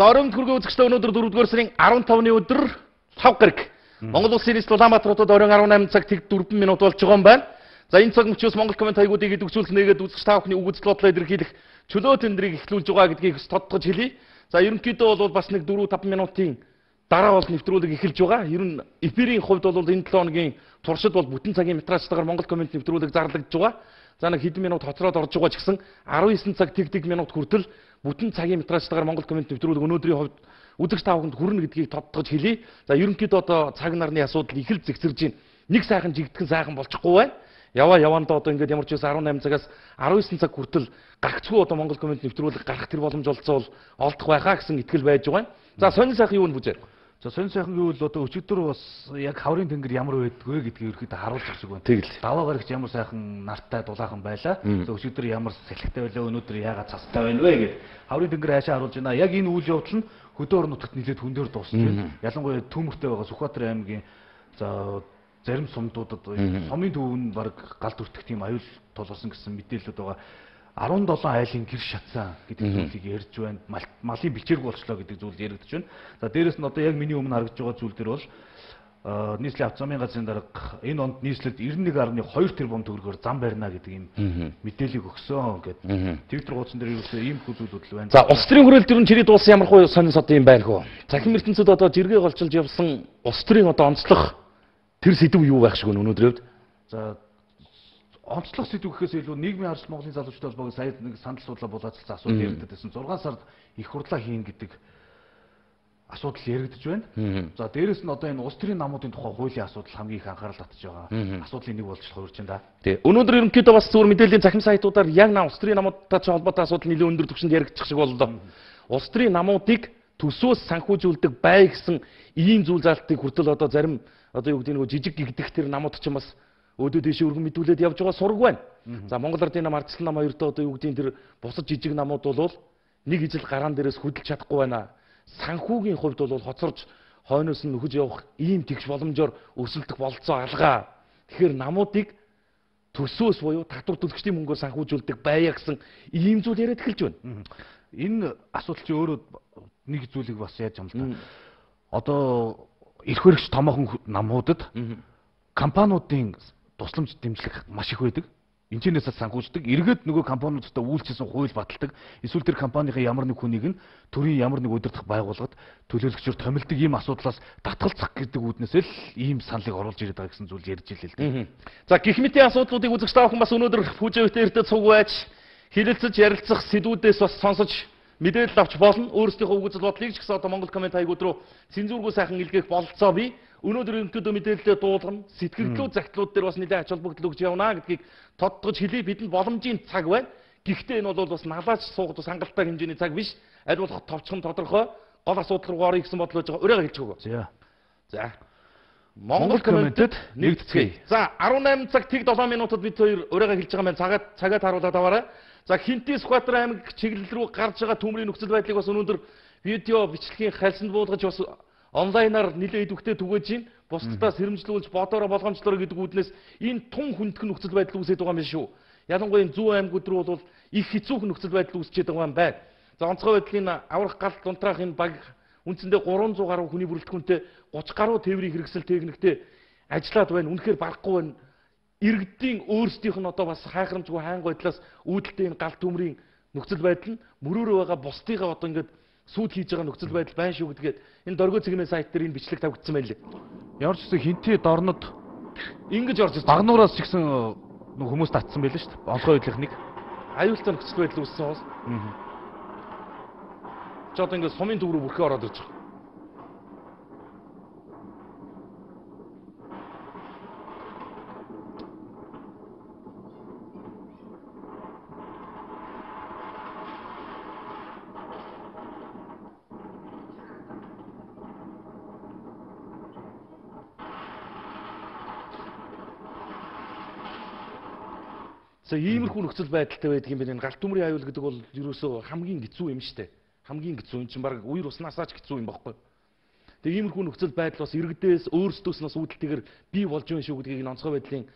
За орон төргийн үзэгчдээ өнөөдөр 4-р сарын 15-ны өдөр 5 гараг Монгол Улсын нийслэл Улаанбаатар хотод оройн 18 цаг 4 минут болж байгаа юм байна. За энэ цаг мөчөөс Монгол комент хаягуудыг идэвхжүүлэх нэгэд үзэгч та бүхний үгс бодлоо илэрхийлэх чөлөө тэмдрийг эхлүүлж байгаа гэдгийг тодтогч хэлье. За ерөнхийдөө бол бас нэг 4-5 минутын дараа бол нэвтрүүлэг эхэлж байгаа. Ер нь эфирийн хувьд бол энэ 7 хоногийн туршид бол бүтэн цагийн метражтайгаар Монгол комент нэвтрүүлэг зарлагдж байгаа. За нэг хэдэн минут хоцроод орж байгаа ч гэсэн 19 цаг тэг минут хүртэл бүтэн цагийн метражтайгаар Монгол комент нэвтрүүлэг өнөөдрийн хувьд үзэгч та бүхэнд хүрнэ гэдгийг тодтогч хэлье. За ерөнхийдөө одоо цаг нарны асуудал их л зэгцэрж байна. Нэг сайхан жигдхэн сайхан болчихгүй байна. Явандаа одоо ингээд ямар ч байсан 18 цагаас 19 цаг хүртэл гагцгүй одоо Монгол комент нэвтрүүлэг гарах тэр боломж олцоо олдох байхаа гэсэн итгэл байж байгаа юм. За сонин сайхан юу нүбүжээ. За сонин сайхан гэвэл одоо өчигдөр бас яг хаврын тэнгэр ямар байдгүй гэдгийг ерөөхдөө харуулж байгаа шиг байна. Тэгэл. Даваа гарагч ямар сайхан нартай дулаахан байлаа. За өчигдөр ямар салхитай байлаа, өнөөдөр яагаад цастай байна вэ гэд хаврын тэнгэр хаашаа харуулж байна. Яг энэ үйл явдал нь хөдөө орон нутагт нэлээд хүндээр дуусч байна. Ялангуяа төмөртэй байгаа Сүхбаатар аймгийн за зарим сумдуудад сумын төв нь баг галд өртөх тийм аюул тулгарсан гэсэн мэдээлэлүүд байгаа. 17 айлын гэр шатсан гэдэг зүйлийг ярьж байна. Малын бичээргүй болчлоо гэдэг зүйл яригдж байна. За дээрэс нь одоо яг миний өмнө харагдж байгаа зүйл дээр бол нийслэлийн авто замын газрын дарга энэ онд нийслэлд 91.2 тэрбум төгрөгөөр зам барина гэдэг юм мэдээллийг өгсөн гэдэг. Твиттер хуудсан дээр ерөөсөө ийм зүйлүүд л байна. За улс төрийн хүрээлт ер нь чирий дуусан ямар хөө сонин сод юм байна хөө. Цахим ертөнцид одоо жиргээ голчилж явсан улс төрийн одоо онцлог тэр сэдв юу байх шиг вэ өнөөдрөөд? За онцлог сэдв гэхээс илүү нийгмийн харц Монголын залуучдын холбоог сая нэг санал суудлаа булаацсан асуудал яригддаг байсан. 6 сард их хурлаа хийн гэдэг асуудал яригдж байна. За дээрэс нь одоо энэ улс төрийн намуудын тухай хуулийн асуудал хамгийн их анхаарал татж байгаа. Асуудлын нэг болж хувирч байна да. Тий. Өнөөдөр ерөнхийдөө бас зөвхөн мэдээллийн цахим сайтуудаар яг улс төрийн намуудтай холбоотой асуудал нэлээд өндөр түвшинд яригдчих шиг боллоо. Улс төрийн намуудыг төсөөс санхүүжүүлдэг бай гэсэн ийм зүйл заалтыг хүртэл одоо зарим одоо юу гэдэг нэг жижиг гэгдэх тэр намууд ч юм бас өөдөө дэше өргөн мэдүүлээд явж байгаа сураг байна. За Монгол Ардын нам, Ардчлан нам хоёртоо одоо юу гэдэг тэр бусад жижиг намууд бол нэг ижил гараан дээрээс хөдөлж чадахгүй байна. Санхүүгийн хувьд бол хоцорж хойноос нь нөхөж явах ийм тэгш боломжоор өрсөлдөх болцоо алгаа. Тэгэхээр намуудыг төсөөс буюу татвар төлөгчдийн мөнгөөр санхүүжүүлдэг байя гэсэн ийм зүйл яриад эхэлж байна. Энэ асуудал чи өөрөө нэг зүйлийг бас яаж юм л та. Одоо эрх баригч томоохон намуудад компаниудын тусламж дэмжлэг маш их байдаг. Энэчнээс санхүүждэг. Эргээд нөгөө компаниудтай үйлчлсэн хууль баталдаг. Эсвэл тэр компанийн ямар нэг хүнийг нь төрийн ямар нэг удирдах байгууллагад төлөөлөгчөөр томилдог ийм асуудлаас татгалзах гэдэг үүднээс л ийм саналыг оруулж ирээд байгаа гэсэн зүйл ярьж илээ л дээ. За гэх мэтийн асуудлуудыг үзэгч та бүхэн бас өнөөдөр Пүүжэвтэртээ цуг байж хэлэлцэж ярилцах сэдвүүдээс бас сонсож мэдээлэл авч болно. Өөрсдийнхөө үгэл бодлыг ч гэсэн одоо Монгол комент хаягууд руу цензургүй сайхан илгээх бололцоо бий. Өнөөдөр ерөнхийдөө мэдээлэлээ дуулгана. Сэтгэлдлүүд загтлууд дээр бас нэлээд ач холбогдол өгч явна гэдгийг тодтогч хэлье. Бидэнд боломжийн цаг байна. Гэхдээ энэ бол бас налаач суугаад бас хангалттай хэмжээний цаг биш. Аль болох товчхон тодорхой гол асуудал руу орё гэсэн бодол байж байгаа. Өрөөгөө хэлж өгөө. За. Монгол комментэд нэгдэцгээе. За 18 цаг тэг 7 минутад бид хоёр өрөөгөө хэлж байгаа маань цагаад харуулаад аваарай. За Хинтээ Сүхбаатар аймаг чиглэл рүү гарч байгаа төмрийн нөхцөл байдлыг бас өнөөдөр видео бичлэгийн хальсанд буулгаж бас онлайнаар нэлээд идэвхтэй түгээж чинь бусдаас сэрэмжлүүлж бодороо болгоомжлороо гэдэг үүднээс энэ тун хүндхэн нөхцөл байдал үүсэж байгаа юм биш үү? Ялангуяа энэ зүүн аймагуд руу бол их хэцүүхэн нөхцөл байдал үүсчээд байгаа юм байна. За онцгой байдлын аврах галт унтраах энэ баг үндсэндээ 300 гаруй хүний бүрэлдэхүүнтэй 30 гаруй тээврийн хэрэгсэл техниктэй ажиллаад байна. Үнэхээр барахгүй байна. Иргэдийн өөрсдийнх нь одоо бас хайхрамжгүй хайнг байдлаас үүдэлтэй энэ галт төмрийн нөхцөл байдал нь мөрөөрөө байгаа бусдыгаа одоо ингээд сүйд хийж байгаа нөхцөл байдал байна шүү гэдгээд энэ дөргөө цэгмээ сайт дээр энэ бичлэг тавигдсан байлээ. Ямар ч гэсэн Хинтээ дорнод ингэж орж ирж багнуураас ч гэсэн хүмүүс татсан байлаа шүү дээ. Онцгой байдлын нэг аюултай нөхцөл байдал үүссэн бас. Ч одоо ингээд сумын төв рүү бүрхээ ороод ирж байгаа. За иймэрхүү нөхцөл байдалтай байдаг юм байна. Галт төмрийн аюул гэдэг бол ерөөсөө хамгийн хэцүү юм шүү дээ. Хамгийн хэцүү юм чинь баг үер уснасаач хэцүү юм баггүй. Тэгээ иймэрхүү нөхцөл байдал бас иргэдээс өөрсдөөс нас үүдэлтэйгээр бий болж байна шүү гэдгийг онцгой байдлын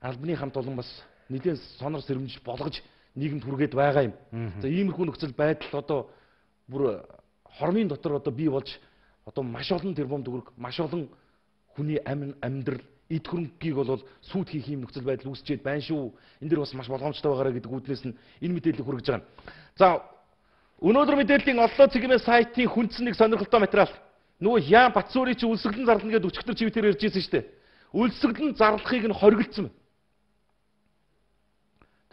албаны хамт олон бас нэгэн сонор сэрэмж болгож нийгэмд хүргээд байгаа юм. За иймэрхүү нөхцөл байдал одоо бүр хормын дотор одоо бий болж одоо маш олон тэрбум төгрөг, маш олон хүний амьдрал, эд хөрөнгөгийг бол сүйд хийх юм нөхцөл байдал үүсчээд байна шүү. Энэ дэр бас маш болгоомжтой байгаараа гэдэг үүднээс нь энэ мэдээллийг хүргэж байгаа. За өнөөдөр мэдээллийн оллоо цэгийн сайтын хүндсэн нэг сонирхолтой материал. Нөгөө Ян Батцуурийн чи үлсгэлэн зарлана гэдэг өчигдөр чивтээр ярьж ирсэн шүү дээ. Үлсгэлэн зарлахыг нь хориглосон байна.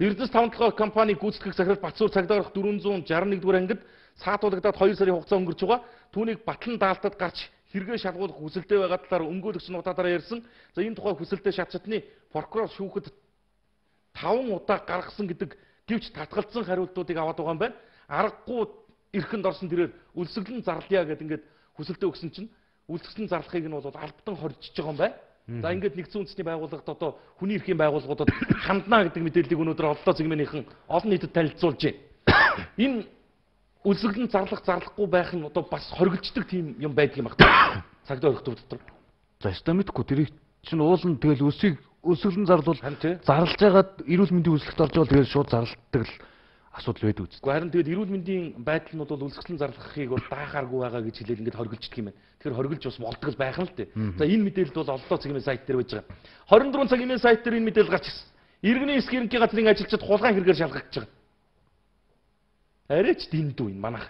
Эрдэнэс 5 компани гүйцэтгэх захирал Батцуур цагдаагийнх 461-р ангид саатуулагдаад 2 сарын хугацаа өнгөрч байгаа. Түүнийг Батлан даалтад гарч хэрэгээ шалгуулах хүсэлтэй байгаа талаар өмгөөлөгч нь удаадараа ярьсан. За энэ тухай хүсэлтэд шатчатны прокурор шүүхэд 5 удаа гаргасан гэдэг гэвч татгалзсан хариултуудыг аваад байгаа юм байна. Аргагүй эрхэнд орсон тэрээр үлсгэлэн зарлая гэдэг ингээд хүсэлтээ өгсөн чинь үлсгэлэн зарлахыг нь бол албатан хоржиж байгаа юм байна. За ингээд нэгдсэн үндэсний байгууллагад одоо хүний эрхийн байгууллагуудад хандна гэдэг мэдээллийг өнөөдөр оллоо цэгмэнийхэн олон нийтэд танилцуулж байна. Энэ үлсгэлэн зарлахгүй байх нь одоо бас хоригддаг тийм юм байдаг юм байна. Цагдаа өргөдөв дотор. За ястаа мэдгүй тэрийг чинь уулын тэгэл үлсгэлэн зарлуул зарлж байгаад эрүүл мэндийн үйлчлэгт орж байгаа тэгэл шууд зарладаг л асуудал байдаг үст. Харин тэгээд эрүүл мэндийн байдал нь бол үлсгэлэн зарлахыг бол даахааргүй байгаа гэж хэлээд ингээд хоригддаг юм байна. Тэгэхээр хоригдж бас болтгол байх нь л дээ. За энэ мэдээлэл бол оллоо цагийн сайт дээр байж байгаа. 24 цагийн сайт дээр энэ мэдээлэл гарч ирсэн. Иргэний эсхийг ерөнхий газрын ажилчид хулгайн хэрэгээр шалгагдж байгаа. Арайч дэндүү энэ манайх.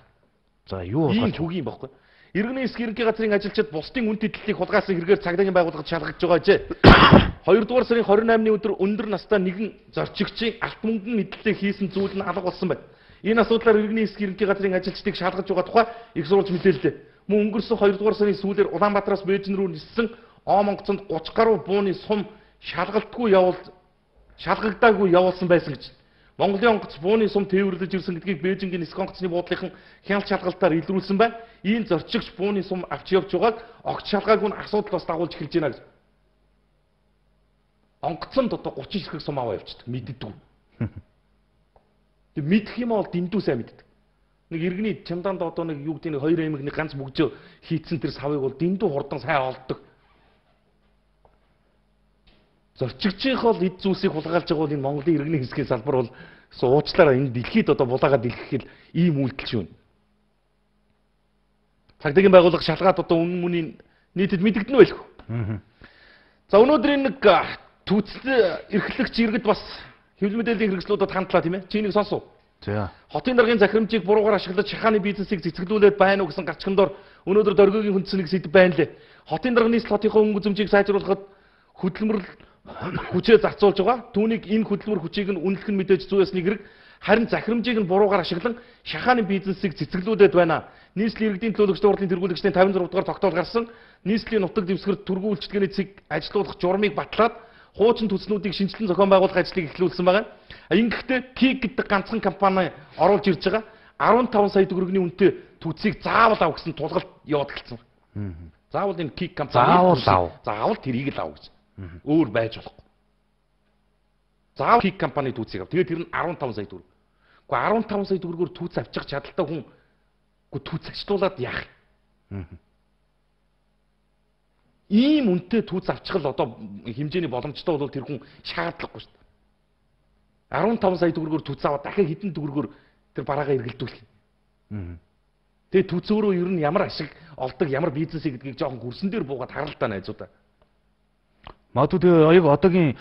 За юу болох вэ? Юм баггүй. Иргэний эсхийг ерөнхий газрын ажилчид бусдын үн тэтлэлийг хулгайсан хэрэгээр цагдаагийн байгууллагад шалгагдж байгаа жээ. 2 дугаар сарын 28-ны өдөр өндөр настай нэгэн зорчигчийн алт мөнгөн эдлэлээ хийсэн зүйл нь алга болсон байна. Энэ асуудлаар иргэний эсхийг ерөнхий газрын ажилчдыг шалгаж байгаа тухай их сурвалж мэдээллээ. Мөн өнгөрсөн 2 дугаар сарын сүүлээр Улаанбаатараас Бээжин рүү ниссэн Оомонгоцонд 30 гаруй бууны сум шалгагдаагүй явуулсан байсан гэж. Монголын онгоц бууны сум тээвэрлэж ирсэн гэдгийг Бээжингийн нисэх онгоцны буудлынхан хяналт шалгалтаар илрүүлсэн байна. Ийм зорчигч бууны сум авч явж байгааг огт шалгаагүй нь асуудал бас дагуулж эхэлж байна гэж. Онгоцонд одоо 30 ширхэг сум аваа явчихдаг. Мэддэггүй. Тэг мэдэх юм бол дэндүү сайн мэддэг. Нэг иргэний чамдаанд одоо нэг юу гэдэг нэг 2 аймагны ганц бөгжөө хийцэн тэр савыг бол дэндүү хурдан сайн олддог. Зорчигчийнх бол эд зүйлсийг хулгайлж байгаа бол энэ Монголын иргэний хэсгийн салбар бол уучлаараа энэ дэлхийд одоо булаагаад дэлгэхэд ийм үйлдэл шүү. Цагдаагийн байгууллага шалгаад одоо үнэн мөний нийтэд мэдэгдэнэ байлгүй. За өнөөдрийн нэг түүцэл эрхлэгч иргэд бас хэвлэл мэдээллийн хэрэгслүүдэд хандлаа тийм ээ. Чи энийг сонсов. За. Хотын даргын захирамжийг буруугаар ашиглаж шахааны бизнесийг цэцгэлүүлээд байна уу гэсэн гарчгандор өнөөдөр дөргигийн хүндсэн нэг сэдв байна лээ. Хотын даргын нийслэлтийнхаа өнгө үзэмжийг сайжруулахад хөдөлмөр хүчээ зарцуулж байгаа. Түүнийг энэ хөдөлмөр хүчийг нь үнэлэх нь мэдээж зүй ясны хэрэг. Харин захирамжийг нь буруугаар ашиглан шахааны бизнесийг цэцгэлүүлээд байна. Нийслэлийн иргэдийн төлөөлөгчдийн урлагийн тэргүүлэгчдийн 56 дугаар тогтоол гарсан. Нийслэлийн нутаг дэвсгэр түргэн үйлчлэгээний цэг ажилуулах журмыг батлаад хуучин төслүүдийг шинжилэн зохион байгуулах ажлыг эхлүүлсэн байгаа. Ингэхдээ КИГ гэдэг ганцхан компани оруулж ирж байгаа 15 сая төгрөгийн үнэтэй түүцийг заавал ав гэсэн тулгалт яваад эхэлсэн. Заавал энэ КИГ компани заавал тэрийг л ав гэж. Өөр байж болохгүй. Заавал КИГ компани түүцийг ав. Тэгээд тэр нь 15 сая төгрөг. Гэхдээ 15 сая төгрөгөөр түүц авчих чадaltaй хүн түүц ачлуулад яах юм? Ийм үнэтэй түүц авчихл одоо хэмжээний боломжтой бол тэр хүн шаардлагагүй шүү дээ. 15 сая төгрөгөөр түүц аваад дахиад хэдэн төгрөгөөр тэр бараагаа эргэлдүүлэх юм. Тэгээ түүц өөрөө ер нь ямар ашиг олдог, ямар бизнес гэдгийг жоохон хөрсөн дээр буугаад харал та найзуудаа. Магадгүй тэгээ яг одоогийн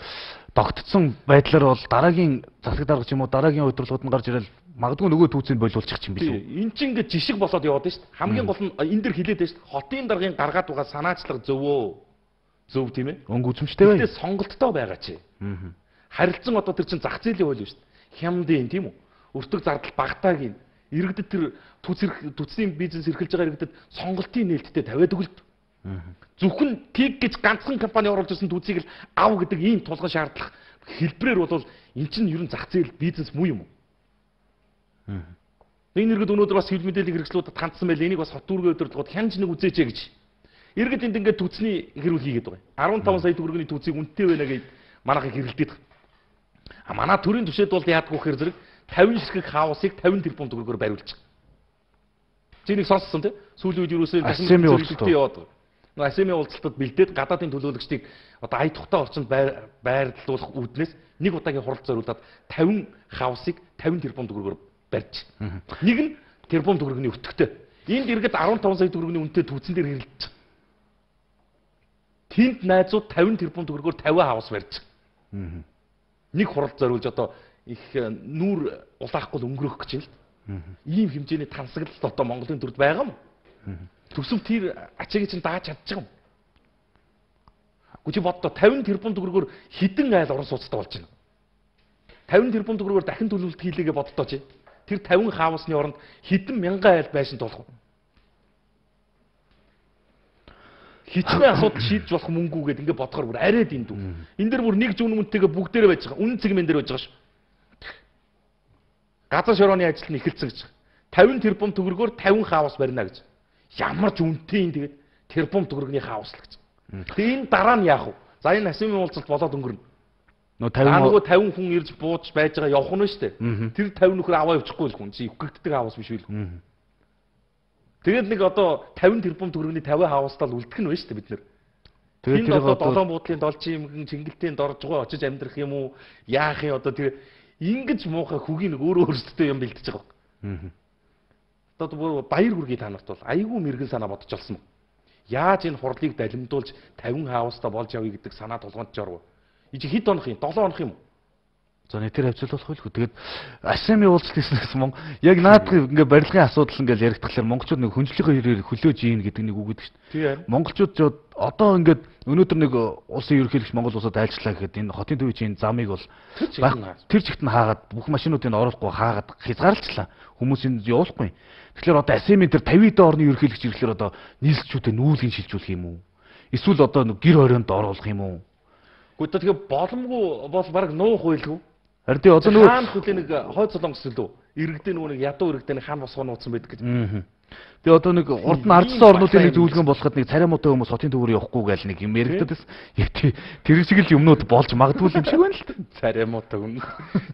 тогтцсон байдлаар бол дараагийн засаг дарга ч юм уу дараагийн удирдлагууд нь гарч ирэл магадгүй нөгөө түүцийг боловсчих юм биш үү? Энд чинь ингээд жишг болоод яваад байна шүү дээ. Хамгийн гол нь энэ дэр хилээд байна шүү дээ. Хотын даргын гаргаад байгаа санаачлага зөв тийм ээ. Өнгө үзэмжтэй бай. Тэгтээ сонголттой байгаа чи. Харилцан одоо тэр чинь зах зээлийн хууль шүү дээ. Хямдын тийм үү? Өртөг зардал багтаагийн иргэдэд тэр түүцийн бизнес эрхэлж байгаа иргэдэд сонголтын нээлттэй тавиад өгөлт. Зөвхөн КИГ гэж ганцхан компани оруулж ирсэн түүцийг л ав гэдэг ийм тулгын шаардлага хэлбэрээр бол эн чинь ер нь зах зээл бизнес муу юм уу? Энэ иргэд өнөөдөр бас хэвлэл мэдээллийн хэрэгслүүдэд хандсан байл энийг бас хот дүүргийн удирдлагууд хянж нэг үзээч гэж. Иргэд энд ингээд түүцний хэрүүл хийгээд байгаа. 15 сая төгрөгийн түүцийг үнэтэй байна гэж манайхыг хэрэлдээд байгаа. Манай төрийн түвшээд бол яадгүй хэр зэрэг 50 ширхэг хаусыг 50 тэрбум төгрөгөөр бариулж байгаа. Чи нэг сонссон тий? Сүүлийн үед юусэн Асемийн уулзалт яваад. Нөгөө Асемийн уулзалтад бэлдээд гадаадын төлөөлөгчдийг одоо ая тухтай орчинд байрлуулах үүднээс нэг удаагийн хурал зориулаад 50 хаусыг 50 тэрбум төгрөгөөр барьж. Нэг нь тэрбум төгрөгийн өтгөтэй. Энд иргэд 15 сая төгрөгийн үнэтэй түүцэн дээр хэрэлдэж байгаа. Тэнд найзууд 50 тэрбум төгрөгөөр 50 хаус барьж байгаа. Нэг хурал зориулж одоо их нүүр улаахгүй өнгөрөх гэж юм л. Ийм хэмжээний тансаглалт одоо Монголын төрд байгаа юм. Төсөв тэр ачааг чинь дааж чадчих юм. Гүчи боддоо 50 тэрбум төгрөгөөр хідэн айл орон сууцтай болж байна. 50 тэрбум төгрөгөөр дахин төлөвлөлт хийлээгээ боддоо чи. Тэр 50 хаусны оронд хідэн мянган айл байшин толох. Хичнээн асуудал шийдэж болох мөнгө үгээд ингэ бодохоор бүр арай дэндүү. Энэ дэр бүр нэг зүүн үнэтэйгээ бүгдээрээ байж байгаа. Үнэн цэгмэн дээр байж байгаа ш. Газар шорооны ажил нь эхэлсэн гэж. 50 тэрбум төгрөгөөр 50 хаус барина гэж. Ямар ч үнэтэй юм тэгээд тэрбум төгрөгний хаус л гэж. Тэгээ энэ дараа нь яах вэ? За энэ асуумын уулзалт болоод өнгөрнө. Нөгөө 50 хүн ирж бууж байж байгаа явах нь шүү дээ. Тэр 50 нөхөр аваа явчихгүй л хүн чи өвгөгддөг хаус биш үү? Тэгээд нэг одоо 50 тэрбум төгрөгийн 50 хаустаа л үлдэх нь байна шүү дээ бид нэр. Тэгээд тэр одоо долоон буудлын должин юм чингэлтийн доржгоо очиж амьдрах юм уу? Яах юм одоо тэр ингэж муухай хөгийн нэг өөрөө өөрсдөө юм бэлдэж байгаа. Одоо бүр баяр хүргэе та нарт бол айгүй мэрэгэн санаа бодож олсон юм. Яаж энэ хурлыг далимдуулж 50 хаустаа болж явъя гэдэг санаа толгоонд жоров. Ич хэд хоног юм? 7 хоног юм уу? За нэтэр хавцуулах байлгүй. Тэгээд асамын уулзалт хийснээс мөн яг наадах ингээ барилгын асуудал ингээл яригдахлаар монголчууд нэг хүнчлэлийн хэрээр хөлөөж ийн гэдэг нэг үг гэдэг шүү дээ. Монголчууд ч одоо ингээд өнөөдөр нэг улсын ерөнхийлөгч Монгол улсад айлчлаа гэхэд энэ хотын төвийн замыг бол тэр чигт нь хаагаад бүх машинуудыг оруулахгүй хаагаад хязгаарлалцлаа. Хүмүүс энэ явуулахгүй. Тэгэхээр одоо асамын тэр 50 дэх орны ерөнхийлөгч ирэхлээр одоо нийслэлчүүдэд нүүлгийн шилжүүлэх юм уу? Эсвэл одоо нэг гэр хорионд оруулах юм уу? Гэхдээ тэгээ боломгүй бол баг нуух байлгүй. Харин тий одоо нөгөө хаан хүлээ нэг хойд солонгос лөө иргэдээ нөгөө нэг ядуу иргэдээ нэг хаан босгоо нууцсан байдаг гэж. Тэгээ одоо нэг урд нь ардсан орнуудын нэг зөвлөгөө болоход нэг цариамуутай хүмүүс хотын төвөөр явахгүй гэл нэг юм яригдаад байсан. Яг тий тэр шиг л юмнууд болж магадгүй юм шиг байна л та. Цариамуутай хүн.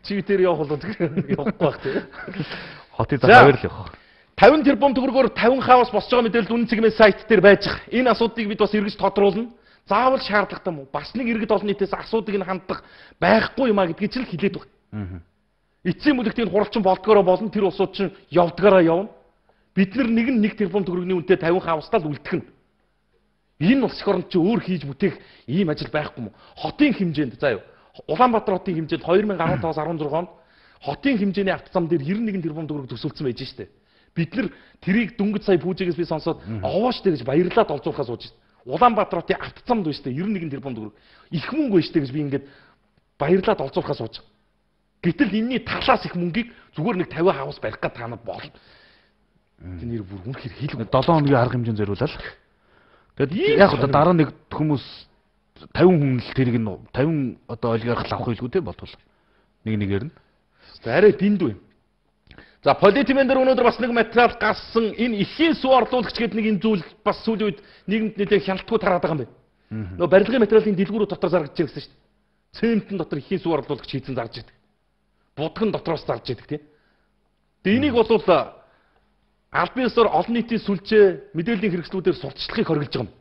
Чи тэр явах бол явахгүй бах тий. Хотын захавар л явах. 50 тэрбум төгрөгөөр 50 хаус босч байгаа мэдээлэл үнэн цэгмээ сайт дээр байж байгаа. Энэ асуудлыг бид бас эргэж тодруулна. Заавал шаардлагатай мó бас нэг иргэд олон нийтээс асуудыг нь хандах байхгүй юм а гэдгийг ч л хэлээд байна. Эцсийн бүлэгтийн хуралчин болдгоороо болно тэр улсууд чинь явдгаараа явна. Бид нэг тэрбум төгрөгийн үнэтэй 50 хаустаа л үлдэх нь. Энэ улс их оронд чи өөр хийж бүтээх ийм ажил байхгүй мó. Хотын хэмжээнд заа юу. Улаанбаатар хотын хэмжээнд 2015-аас 16 онд хотын хэмжээний автозам дээр 91 тэрбум төгрөг төсөвлөсөн байж штэ. Бид тэрийг дөнгөж сая пүүжигээс би сонсоод овооштэй гэж баярлаад олзуурхаа сууж штэ. Улаанбаатар хотын автозамд байна штэ 91 тэрбум төгрөг. Их мөнгө байна штэ гэж би ингээд баярлаад олзуурхаа сууж. Гэтэл энэний талаас их мөнгийг зүгээр нэг 50 хаус барих гэж та нар болно. Тэр бүр үнэхээр хийлгүү 7 хоногийн арга хэмжээнд зориулаад. Тэгэд яг одоо дараа нэг хүмүүс 50 хүн л тэрийг нь 50 одоо олигарх авах байлгүй те болтол. Нэгээр нь. Арай дэндүү юм. За политикэн дээр өнөөдөр бас нэг материал гарсан. Энэ эхийн сүү орлуулагч гэдэг нэг энэ зүйл бас сүүлийн үед нийгэмд нэлээд хяналтгүй тараад байгаа юм байна. Нөгөө барилгын материалын дэлгүүрүүд дотор зарагдаж байгаа гэсэн шүү дээ. Цементэн дотор эхийн сүү орлуулагч хийцэн зарж байдаг. Будган дотроос зарж байдаг тийм. Тэгээ энийг бол албан ёсоор олон нийтийн сүлжээ мэдээллийн хэрэгслүүдээр сурталчлахыг хориглож байгаа юм.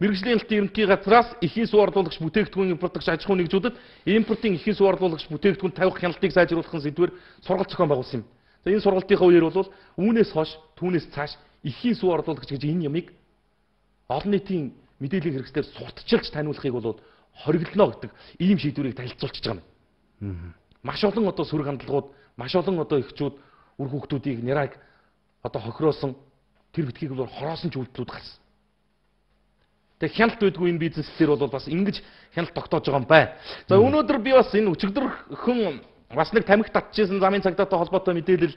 Мэргэжлийн ялтын ерөнхий газраас эхийн сүү орлуулагч бүтээгдэхүүн импортогч аж ахуйн нэгжүүдэд импортын эхийн сүү орлуулагч бүтээгдэхүүн тавих хяналтыг сайжруулахын сэдвээр сургалт зохион байгуулсан юм. За энэ сургалтынхаа үеэр бол үүнээс хойш түүнээс цааш эхийн сүү орлуулагч гэж энэ ямыг олон нийтийн мэдээллийн хэрэгслээр сурталчилж таниулахыг бол хориглоно гэдэг ийм шийдвэрийг танилцуулчихж байгаа юм. Маш олон одоо сөрөг хандлагууд, маш олон одоо эхчүүд үр хүүхдүүдийг нэраг одоо хохироосон тэр битгийг бол хороосон ч үйлдэлүүд гарсан. Тэгээ хяналт байдгүй энэ бизнес дээр бол бас ингэж хяналт тогтоож байгаа юм байна. За өнөөдөр би бас энэ өчигдөрхөн бас нэг тамхи татчихсан замын цагдаатай холбоотой мэдээлэл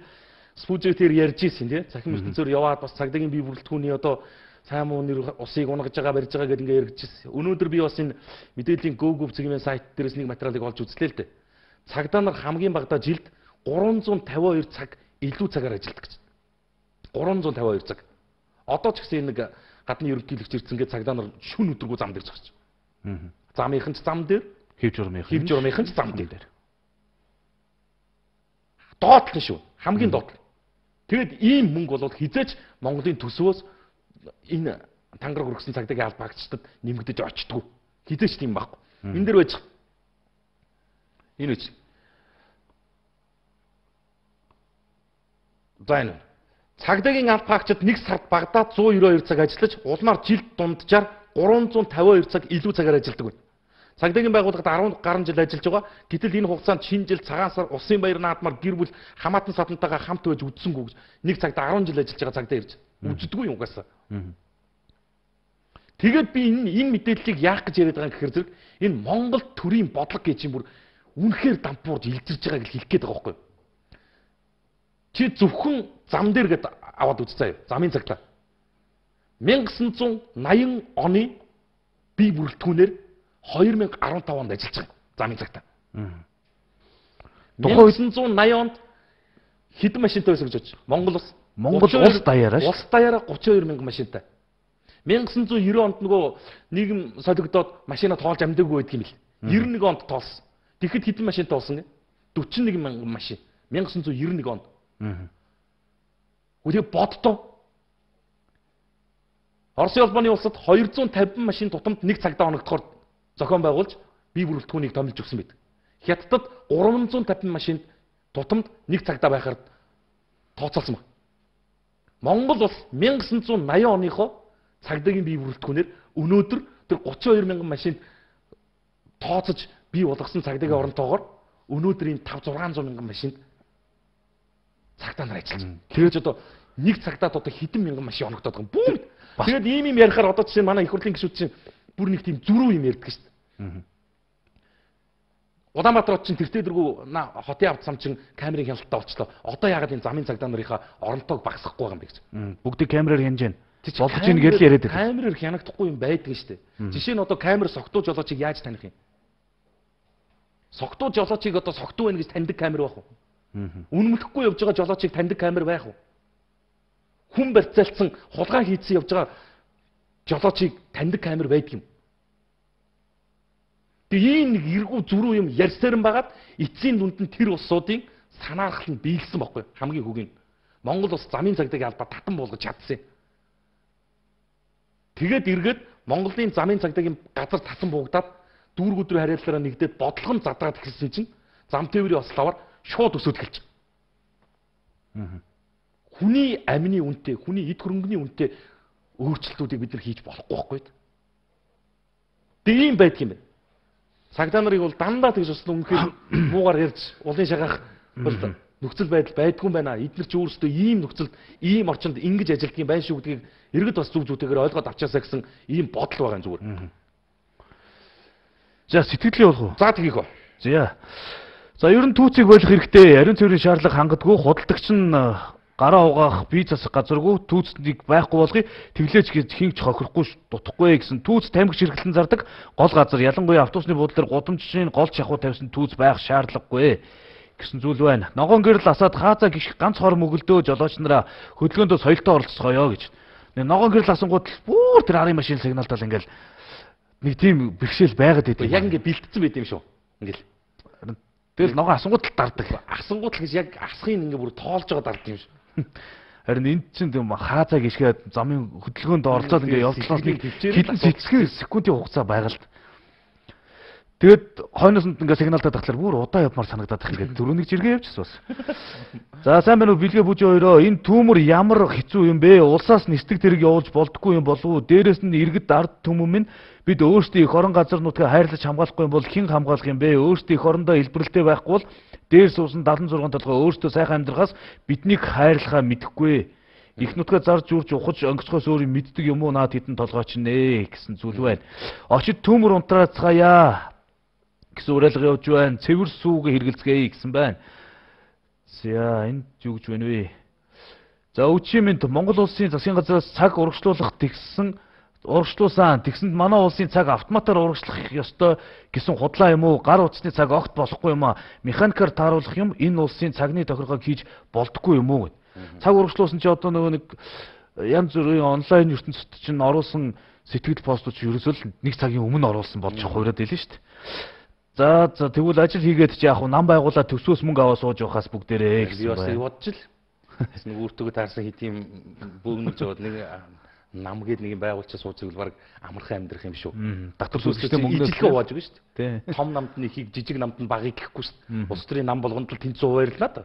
спүүжээр ярьж ирсэн тий. Цахим ертөнцөөр яваад бас цагдаагийн бие бүрэлдэхүүний одоо сайн муу нэр усыг унгаж байгаа барьж байгаа гэдээ ингээ яригдж ирсэн. Өнөөдөр би бас энэ мэдээллийн GoGov цэгийн сайт дээрээс нэг материалыг олж үзлээ л дээ. Цагдаа нар хамгийн багадаа жилд 352 цаг илүү цагаар ажилладаг гэж. 352 цаг. Одоо ч гэсэн нэг гадны ерөнхийлөгч ирсэн гэж цагдаа нар шүн өдргөө зам дээр зогсож. Замынхан ч зам дээр, хэв журмынхан ч зам дээр. Доотлон шүү. Хамгийн доотлон. Тэгэд ийм мөнгө бол хизээч Монголын төсвөөс энэ тангараг өргөсөн цагдаагийн аль багчдад нэмэгдэж очтгүй. Хизээч тийм байхгүй. Энэ дэр байж. Энэ үз. За энэ Цагдаагийн аль паагчид нэг сард Багдад 192 цаг ажиллаж, улмаар жилд дунджаар 352 цаг илүү цагаар ажилладаг байна. Цагдаагийн байгууллагад 10 гаруй жил ажиллаж байгаа. Гэтэл энэ хугацаанд шинэ жил цагаан сар Улсын баяр наадмаар гэр бүл хамаатан садантайгаа хамт байж үдсэнгүү гэж нэг цагта 10 жил ажиллаж байгаа цагдаа ирж үздэггүй юм угаасаа. Тэгээд би энэ мэдээллийг яах гэж яриад байгаа гэхээр зэрэг энэ Монгол төрийн бодлого гэж юм бүр үнэхээр дампуурж илжирж байгааг хэлэх гээд байгаа байхгүй юу? Чи зөвхөн зам дээр гээд аваад үзцээ. Замын цагтаа. 1980 оны бие бүрэлдэхүүнээр 2015 онд ажиллаж байгаа замын цагтаа. 1980 онд хэдэн машинтай байсан гэж бодож? Монгол улс даяараа 32 мянган машинтай. 1990 онд нөгөө нийгэм солигдоод машина тоолж амдаагүй байдаг юм бил. 91 онд тоолсон. Тэгэхэд хэдэн машинтай болсон гэ? 41 мянган машин. 1991 онд. Үгүй боддоо. Оросын улбаны улсад 250 машин тутамд нэг цагтаа оногдохоор зохион байгуулж бие бүрэлдэхүүнийг томилж өгсөн байдаг. Хятадд 350 машин тутамд нэг цагтаа байхаар тооцоолсон байна. Монгол улс 1980 оныхоо цагдаагийн бие бүрэлдэхүүнээр өнөөдөр тэр 32 мянган машин тооцож бий болгосон цагдаагийн оронтойгоор өнөөдөр энэ 5-600 мянган машинд цагтаа нар ажиллаж байна. Тэгээд одоо нэг цагтаа одоо хэдэн мянган машин оногдоод байгаа юм. Бүр. Тэгээд ийм юм ярихаар одоо чинь манай их хурлын гишүүд чинь бүр нэг тийм зөрүү юм ярьдаг шүү дээ. Улаанбаатар хот чинь тэртээ дэргүү хотын авд сам чинь камерын хяналттай болчлоо. Одоо яагаад энэ замын цагдаа нарынхаа оронтойг багасгахгүй байгаа юм бэ гэж. Бүгдийг камераар хянаж байна. Болгож ийн гэж л яриад байдаг. Камераар хянагдахгүй юм байдаг шүү дээ. Жишээ нь одоо камер согтуу жолоочийг яаж таних юм? Согтуу жолоочийг одоо согтуу байна гэж таньдаг камер байх уу? Үнэмлэхгүй явж байгаа жолоочийг таньдаг камер байх уу? Хүн барьцаалцсан хулгай хийцэн явж байгаа жолоочийг таньдаг камер байдаг юм. Тэгээ ийм нэг эргүү зүрүү юм ярьсаран байгаад эцсийн дүнд нь тэр улсуудын санаархал нь биелсэн байхгүй хамгийн хөгийн. Монгол улс замын цагдаагийн албаа татан буулгаж чадсан. Тэгээд эргээд Монголын замын цагдаагийн газар тасан буугдаад дүүрэг өдрөө харьяалалаараа нэгдээд бодлого нь задраад эхэлсэн чинь зам тээврийн ословоор шууд өсөж эхэлж байгаа. Хүний амины үнэтэй, хүний эд хөрөнгөний үнэтэй өөрчлөлтүүдийг бид нар хийж болохгүй байхгүй. Тэгээ юм байдаг юм байна. Цагдаа нарыг бол дандаа тэгж усна үнэхээр муугаар ярьж улын шагаах нөхцөл байдал байдгүй юм байна. Эдгээр ч өөрсдөө ийм нөхцөлд, ийм орчинд ингэж ажилладаг юм байна шүү гэдгийг иргэд бас зүг зүйтэйгээр ойлгоод авчаасаа гэсэн ийм бодол байгаа юм зүгээр. За сэтгэлээ болох уу? За тгийх үү. За ер нь түүцийг болох хэрэгтэй. Ариун цэврийн шаардлага хангадгүй худалдагч нь гараа угаах, бие засах газаргүй түүцнийг байхгүй болгоё. Тэглээч гэж хинч хохирохгүй дутхгүй гэсэн түүц тамхи ширхлэн зардаг гол газар ялангуяа автобусны буудлаар гудамжийн гол шахуу тавьсан түүц байх шаардлагагүй гэсэн зүйл байна. Ногоон гэрэл асаад хаазаа гიშх ганц хор мөгөлдөө жолооч нараа хөдөлгөөндөө соёлтой оролцгоё гэж. Ногоон гэрэл асангууд бүр тэр арын машин сигналдал ингээл нэг тийм бэрхшээл байгаад байдаг. Яг ингээ бэлтцсэн байт юм шүү. Ингээл. Тэгэл ногоон асангууд л дардаг. Асангууд л гэж яг асхын ингээ бүр тоолж байгаа дардаг юм шүү. Харин энд чинь тийм хаазаа гიშгээд замын хөдөлгөөнд оролцоод ингээ явдлаас нэг хэдэн секундын хугацаа байгаль. Тэгэд хойноос нь ингээ сигналдаад тахлаар бүр удаа явмаар санагдаад тах ингээ дөрөвнийг жиргээ явчихсан бас. За сайн байна уу бэлгээ бүжи хоёроо энэ түүмэр ямар хэцүү юм бэ? Улсаас нисдэг тэрэг явуулж болдггүй юм болов уу? Дээрээс нь иргэд ард түмэн минь бид өөрсдийн эх орон газар нутгаа хайрлаж хамгаалахгүй юм бол хэн хамгаалах юм бэ? Өөрсдийн эх орондоо илбэрэлтэй байхгүй бол дээр суусан 76 толгой өөртөө сайхан амьдрахаас биднийг хайрлахаа мэдэхгүй. Их нутгаа зарж үрж ухаж онгоцгоос өөр юм мэддэг юм уу наад хитэн толгойч нэ гэсэн зүйл байна. Очид төмөр унтраацгаая гэсэн уриалга явж байна. Цэвэр сүүгээ хэргэлцгээе гэсэн байна. За энд юу гэж байна вэ? За өчигмэнд Монгол улсын засгийн газраас цаг урагшлуулах урагшлуулсан. Тэгсэнд манай улсын цаг автоматар урагшлах ёстой гэсэн худлаа юм уу? Гар утасны цаг огт болохгүй юм аа. Механикаар тааруулах юм энэ улсын цагны тохиргоог хийж болдггүй юм уу? Цаг урагшлуулсан чи одоо нөгөө нэг янз бүрийн онлайн ертөнцид чинь оруулсан сэтгэл постууд чи ерөөсөө нэг цагийн өмнө оруулсан болж хувираад байлаа шүү дээ. За тэгвэл ажил хийгээд чи яг нам байгуулаад төсвөөс мөнгө аваа сууж явахаас бүгдээрээ гэсэн байна. Би бас бодож л. Нэг өөртөө таарсан хитийн бөөгнөж жоод нэг нам гээд нэг юм байгуулчаа сууцыг л баг амархан амьдрах юм шүү. Татвар сүлжээтэй мөнгөс ижилхэн хувааж өгнө шүү дээ. Том намд нь ихийг жижиг намд нь багыг гэхгүй шүү дээ. Улс төрийн нам болгонд л тэнцүү хуваарлаа да.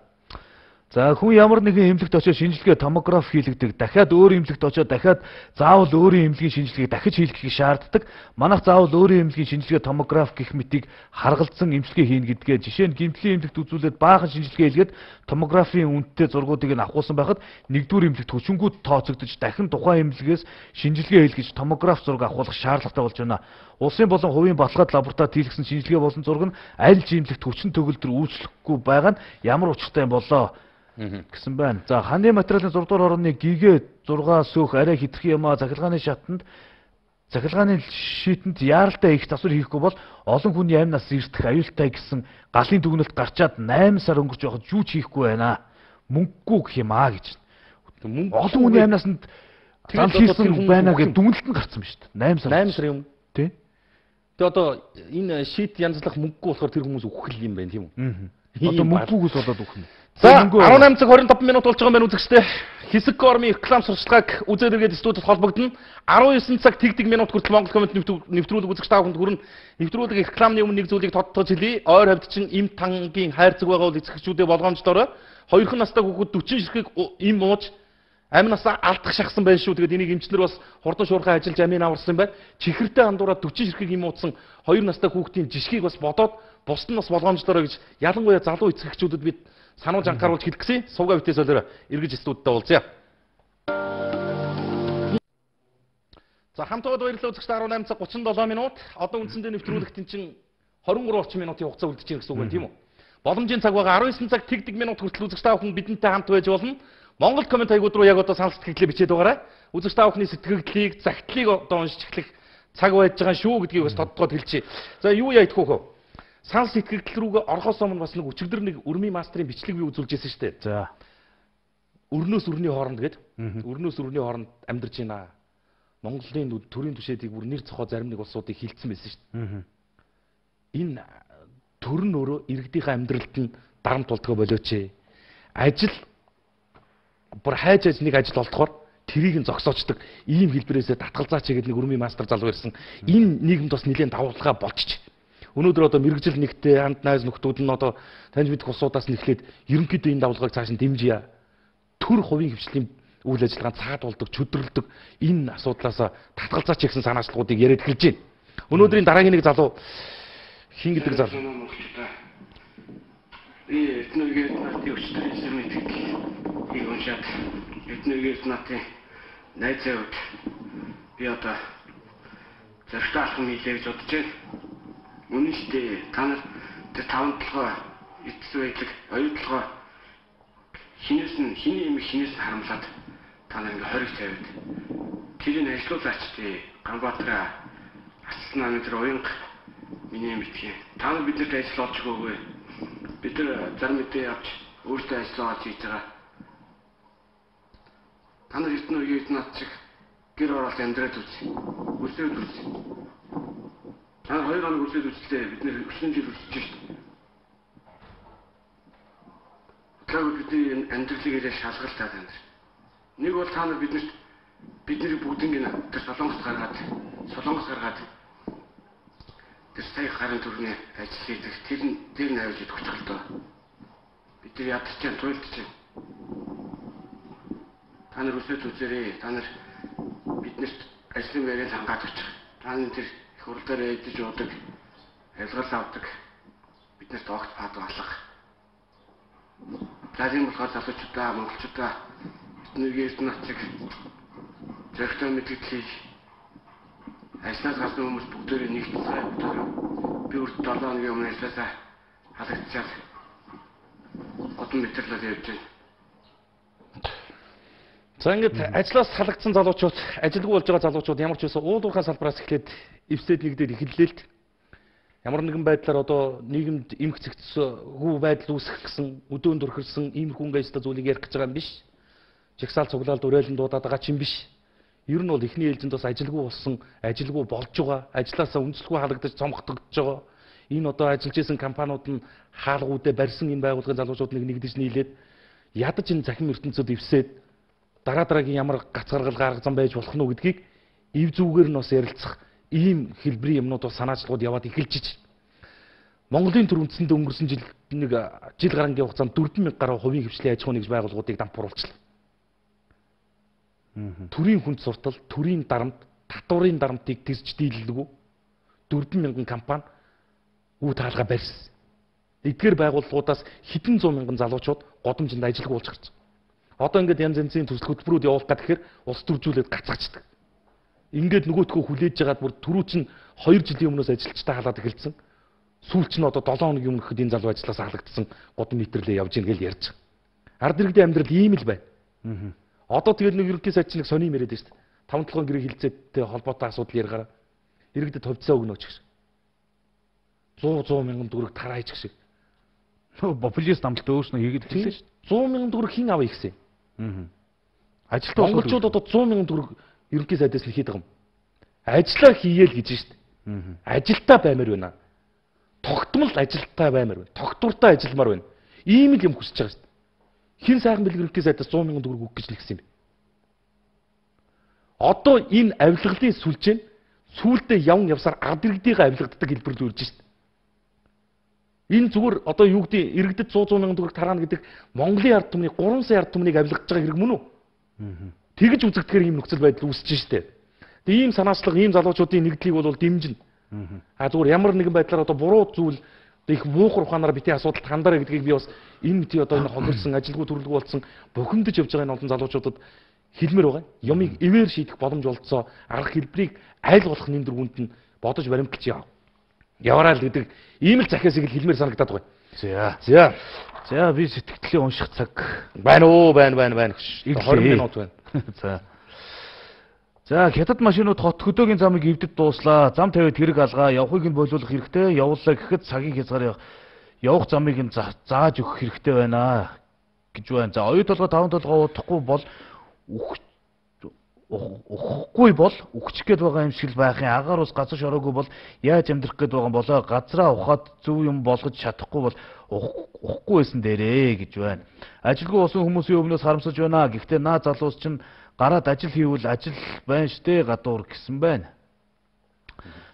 За хүн ямар нэгэн эмнэлэгт очиж шинжилгээ томограф хийлгдэг. Дахиад өөр эмнэлэгт очиж дахиад заавал өөрийн эмнэлгийн шинжилгээг дахиж хийлгэхийг шаарддаг. Манайх заавал өөрийн эмнэлгийн шинжилгээ томограф гэх мэтийг харгалзсан эмчилгээ хийн гэдгээ. Жишээ нь гэмтлийн эмнэлэгт үзүүлээд баахан шинжилгээ хийлгээд томографийн үнэтэй зургуудыг нь авахулсан байхад нэгдүгээр эмнэлэгт хүчингүүд тооцогдож дахин тухайн эмнэлгээс шинжилгээ хийлгэж томограф зураг авахулах шаардлагатай болж байна. Улсын болон хувийн баталгаад лабораторид хийлгэсэн шинжилгээ болон зураг нь аль ч эмнэлэгт хүчин төгөлдөр үйлчлэхгүй байгаа нь ямар учиртай юм болоо гэсэн байна. За ханы материалын 6 дугаар орны ГГ 6 сөөх арай хитрхи юмаа захиргааны шийтэнд яаралтай их засвар хийхгүй бол олон хүний амь нас эртэх аюултай гэсэн галын дүгнэлт гарчаад 8 сар өнгөрч байхад юу ч хийхгүй байна. Мөнгөгүй гэх юм аа гэж. Олон хүний амь насанд зам хийсэн байна гэж дүгнэлт нь гарсан ба шүү дээ. 8 сар юм. Тий. Тэгээ одоо энэ шийт янзлах мөнгөгүй болохоор тэр хүмүүс өгөх юм байна тийм үү? Одоо мөнгөгөөс болоод өгнө. За 18 цаг 25 минут болж байгаа юм байна үзэгчтэй. Хэсэг гормын реклам сурчлагыг үзээд иргэд студид холбогдно. 19 цаг тэгдэг минут хүртэл Монгол комент нэвтрүүлэг үзэгч та бүхэнд хүрнэ. Нэвтрүүлэг рекламны өмнө нэг зүйлийг тодтогч хэлье. Ойр хавьд чинь им тангийн хайрцаг байгаа бол эцэгчүүдээ болгоомжлоорой. Хоёрхан настай хүүхэд 40 ширхэг им ууж амь насаа алдах шахсан байх шүү. Тэгээд энийг эмчнэр бас хурдан шуурхай ажиллаж амийн аварсан байна. Чихэртэй андуураа 40 ширхэг им уудсан 2 настай хүүхдийн жишгийг бас бодоод бусд нь бас болгоомжлоорой гэж ялангуяа залуу эцэгчүүдэд бид сануулж анхааруулж хэлэх гэсэн. Сувга битээс олоорой. Эргэж студидтэй уулзъя. За хамтдаа баярлалаа үзэгч 18 цаг 37 минут. Одоо үндсэндээ нэвтрүүлэгтэн чинь 23 орчим минутын хугацаа үлдэж байна гэсэн үг байна тийм үү? Боломжийн цаг байгаа 19 цаг тэгдэг минут хүртэл үзэгч та бүхэн бидэнтэй хамт байж болно. Монгол комент хаягууд руу яг одоо санал сэтгэлээ бичээд байгаарай. Үзэгч та бүхний сэтгэгдлийг, загтлыг одоо уншиж эхлэх цаг байж байгаа шүү гэдгийг бас тодтогоод хэлчихье. За юу яа идэх вэ? Санал сэтгэгдэл рүүгээ орохоос өмнө бас нэг өчигдөр нэг өрмийн мастрын бичлэг би үзүүлж байсан шүү дээ. За. Өрнөөс өрний хооронд гээд. Өрнөөс өрний хооронд амьдарч байна. Монголын төрийн түшээдийг бүр нэр цохоо зарим нэг улсуудыг хилцсэн байсан шүү дээ. Энэ төр нь өөрөө иргэдийнхээ амьдралд нь дарамт болтгоо болооч. Ажил бүр хайж нэг ажил олдохоор тэрийг нь зогсоочдөг ийм хэлбэрээсээ татгалзаач гэдэг нэг өрмийн мастер залуу ирсэн. Энэ нийгэмд бас нэлээд давуулгаа болчих. Өнөөдөр одоо мэрэгжил нэгтээ хамт найз нөхдүүд нь одоо таньж мэдэх улсуудаас нэхлээд ерөнхийдөө энэ давуулгааг цааш нь дэмжийе. Төр хувийн хвшлийн үйл ажиллагаанд цаад болдог, чөдөрлөдөг энэ асуудлаас татгалзаач гэсэн санаачлагуудыг яриад эхэлж байна. Өнөөдрийн дараагийн нэг залуу хин гэдэг залуу. Би эрдэнэгээр нартын өчтөр хэлсэн мэдгийг уншаад эрдэнэгээр нартын найзууд би одоо зөвхөн алхам хийлээ гэж бодож байна. Үнэн шүү дээ. Та нар тэр 5 толгой эцэс байдлыг оюутлогоо хиний юм хинээс харамлаад та нар ингээ хориг тавиад тэрийг ажиллуулаач дээ. Ганбаатараа асалнаа тэр уянга миний юм битгий. Та нар биднэрт ажил олж өгөөгүй. Бид нар зарим мэдээ авч өөртөө ажил олж хийж байгаа. Та нар эрдэнэ над чиг гэр оролт амьдраад үз. Үсээд үз. Та 2 хоног үсээд үзлээ. Бид нэр 9 жил үсэж шít. Тэгэхээр бидний амьдралыг шалгалтаа тань. Нэг бол та нар бидний бүгднийг тэр солонгос гаргаад тэр сая гарын төрний ажил хийдэг тэр найрж идэх болтой. Бид тэр ядч чинь туйлд чинь. Та нар үсээд үзээрэй. Та нар биднэрт ажлын байрыг хангаад очих. Та нар тэр их хурлаар ээдэж уудаг, ялгал авдаг. Биднэрт огт пад алах. За тийм болохоор залуучуудаа, монголчуудаа биднээс нацэг зөвхөн мэдээлэл ажлаас гарсан хүмүүс бүгдээрээ нэгтгэсэн. Би үрд 7 хоногийн өмнө ажилласаа халагдчихад одон мэтэрлээд явж байна. За ингээд ажлаас халагдсан залуучууд, ажилгүй болж байгаа залуучууд ямар ч байсан уулуурхай салбараас эхлээд эвсээд нэгдээд эхэллээ л. Ямар нэгэн байдлаар одоо нийгэмд эмх цэгцгүй байдал үүсэх гэсэн өдөөнд өрхөрсөн иймэрхүү ингээд зүйлийг ярих гэж байгаа юм биш. Жагсаал цуглаалд уриалан дуудаад байгаа ч юм биш. Ер нь бол эхний ээлжинд бас ажилгүй болсон, ажилгүй болж байгаа, ажлаасаа үнэлэхгүй халагдаж цомгтогдож байгаа. Энэ одоо ажиллаж исэн компаниуд нь хаалгуудаа барьсан энэ байгууллагын залуучууд нэгдэж нийлээд ядаж энэ захин ертөнцөд эвсээд дараагийн ямар гацгаргал гаргазан байж болох нь гэдгийг ив зүгээр нь бас ярилцах ийм хэлбэрийн юмнууд бас санаачлагууд яваад эхэлж ич. Монголын төр үндсэндээ өнгөрсөн жил жил гарангийн хугацаанд 4,000 гаруй хувийн хвшлийн аж ахуйн нэгж байгууллагуудыг дампууруулчихлаа. Төрийн хүнд суртал, төрийн дарамт, татварын дарамтыг тэрч дийлэлгүй 4,000 компани үе таалга барьсан. Эдгээр байгууллагуудаас хэдэн зуун мянган залуучууд годамжинд ажилгүй болж гарч. Одоо ингээд янз янзын төсөл хөтөлбөрүүд явуулах гэхээр улс төржүүлээд гацгачдаг. Ингээд нөгөөтгөө хүлээж жагаад бүр түрүү чинь 2 жилийн өмнөөс ажилчтай халаад эхэлсэн. Сүүлч нь одоо 7 хоногийн өмнө хэд энэ залуу ажлаас халагдсан годам метрлээ явж ийн гэж ярьж байгаа. Ард иргэдийн амьдрал ийм л байна. Одоо тэгэл нэг ерөнхий сайдчныг сони мэрэд шүү дээ. 5-7 гэрээ хилцээтэй холбоотой асуудал яригаараа иргэдэд хувьцаа өгнө гэж. 100 мянган төгрөг тарааж гэх шиг. Популист амлалт өөрснөө хийгээд хэлсэн шүү дээ. 100 мянган төгрөг хэн авъя гэсэн. Ажилтаа монголчууд одоо 100 мянган төгрөг ерөнхий сайдаас нь хийдэг юм. Ажлаа хийгээл гэж шүү дээ. Ажилтаа баймаар байна. Тогтмол ажилтаа баймаар байна. Тогтвортой ажилмаар байна. Ийм л юм хүсэж байгаа шүү дээ. Хин сайхан бэлэг ерөнхий сайдаас 100 мянган төгрөг өгөх гэж хэлсэн юм. Одоо энэ авилгалын сүлжээ нь сүүлдээ явсаар ард иргэдийн авилгаддаг хэлбэр рүү үрж шүү дээ. Энэ зүгээр одоо юу гэдэг иргэдэд 100 мянган төгрөг тараана гэдэг Монголын ард түмний 3 сая ард түмнийг авилгаж байгаа хэрэг мөн үү? Тэгж үзэгдэхээр ийм нөхцөл байдал үүсэж штэ. Тэгээ ийм санаачлага ийм залуучуудын нэгдлийг бол дэмжинэ. Зүгээр ямар нэгэн байдлаар одоо буруу зүйл их муухар ухаанаар битгий асуудалд хандаарай гэдгийг би бас энэ тий одоо энэ хогорсон ажилгүй төрөлгүй болсон бухимдаж явж байгаа энэ олон залуучуудад хэлмээр байгаа. Ямыг ивэр шийдэх боломж олцоо арга хэлбэрийг айл болох нэм дөрвөнд нь бодож баримталж яваарай л гэдэг ийм л захиасыг л хэлмээр санагдаад байгаа. За би сэтгэлдээ унших цаг байна уу байна гэж 20 минут байна. За хятад машинууд хот хөдөөгийн замыг эвдэд дууслаа. Зам тавиад хэрэг алгаа явахыг нь болиулах хэрэгтэй. Явууллаа гэхэд цагийн хязгаар явах замыг нь зааж өгөх хэрэгтэй байна гэж байна. За оюу толгой 5 толгой удахгүй бол ухахгүй бол өгчих гээд байгаа юм шиг л байхын. Агаар ус газар шороогүй бол яаж амьдрах гээд байгаа юм болоо. Газраа ухаад зөв юм болгож чадахгүй бол ухахгүй байсан дээрээ гэж байна. Ажилгүй болсон хүмүүсийн өмнөөс харамсаж байна. Гэхдээ наа залуус чинь гараад ажил хийвэл ажил байна штэ гадуур гэсэн байна.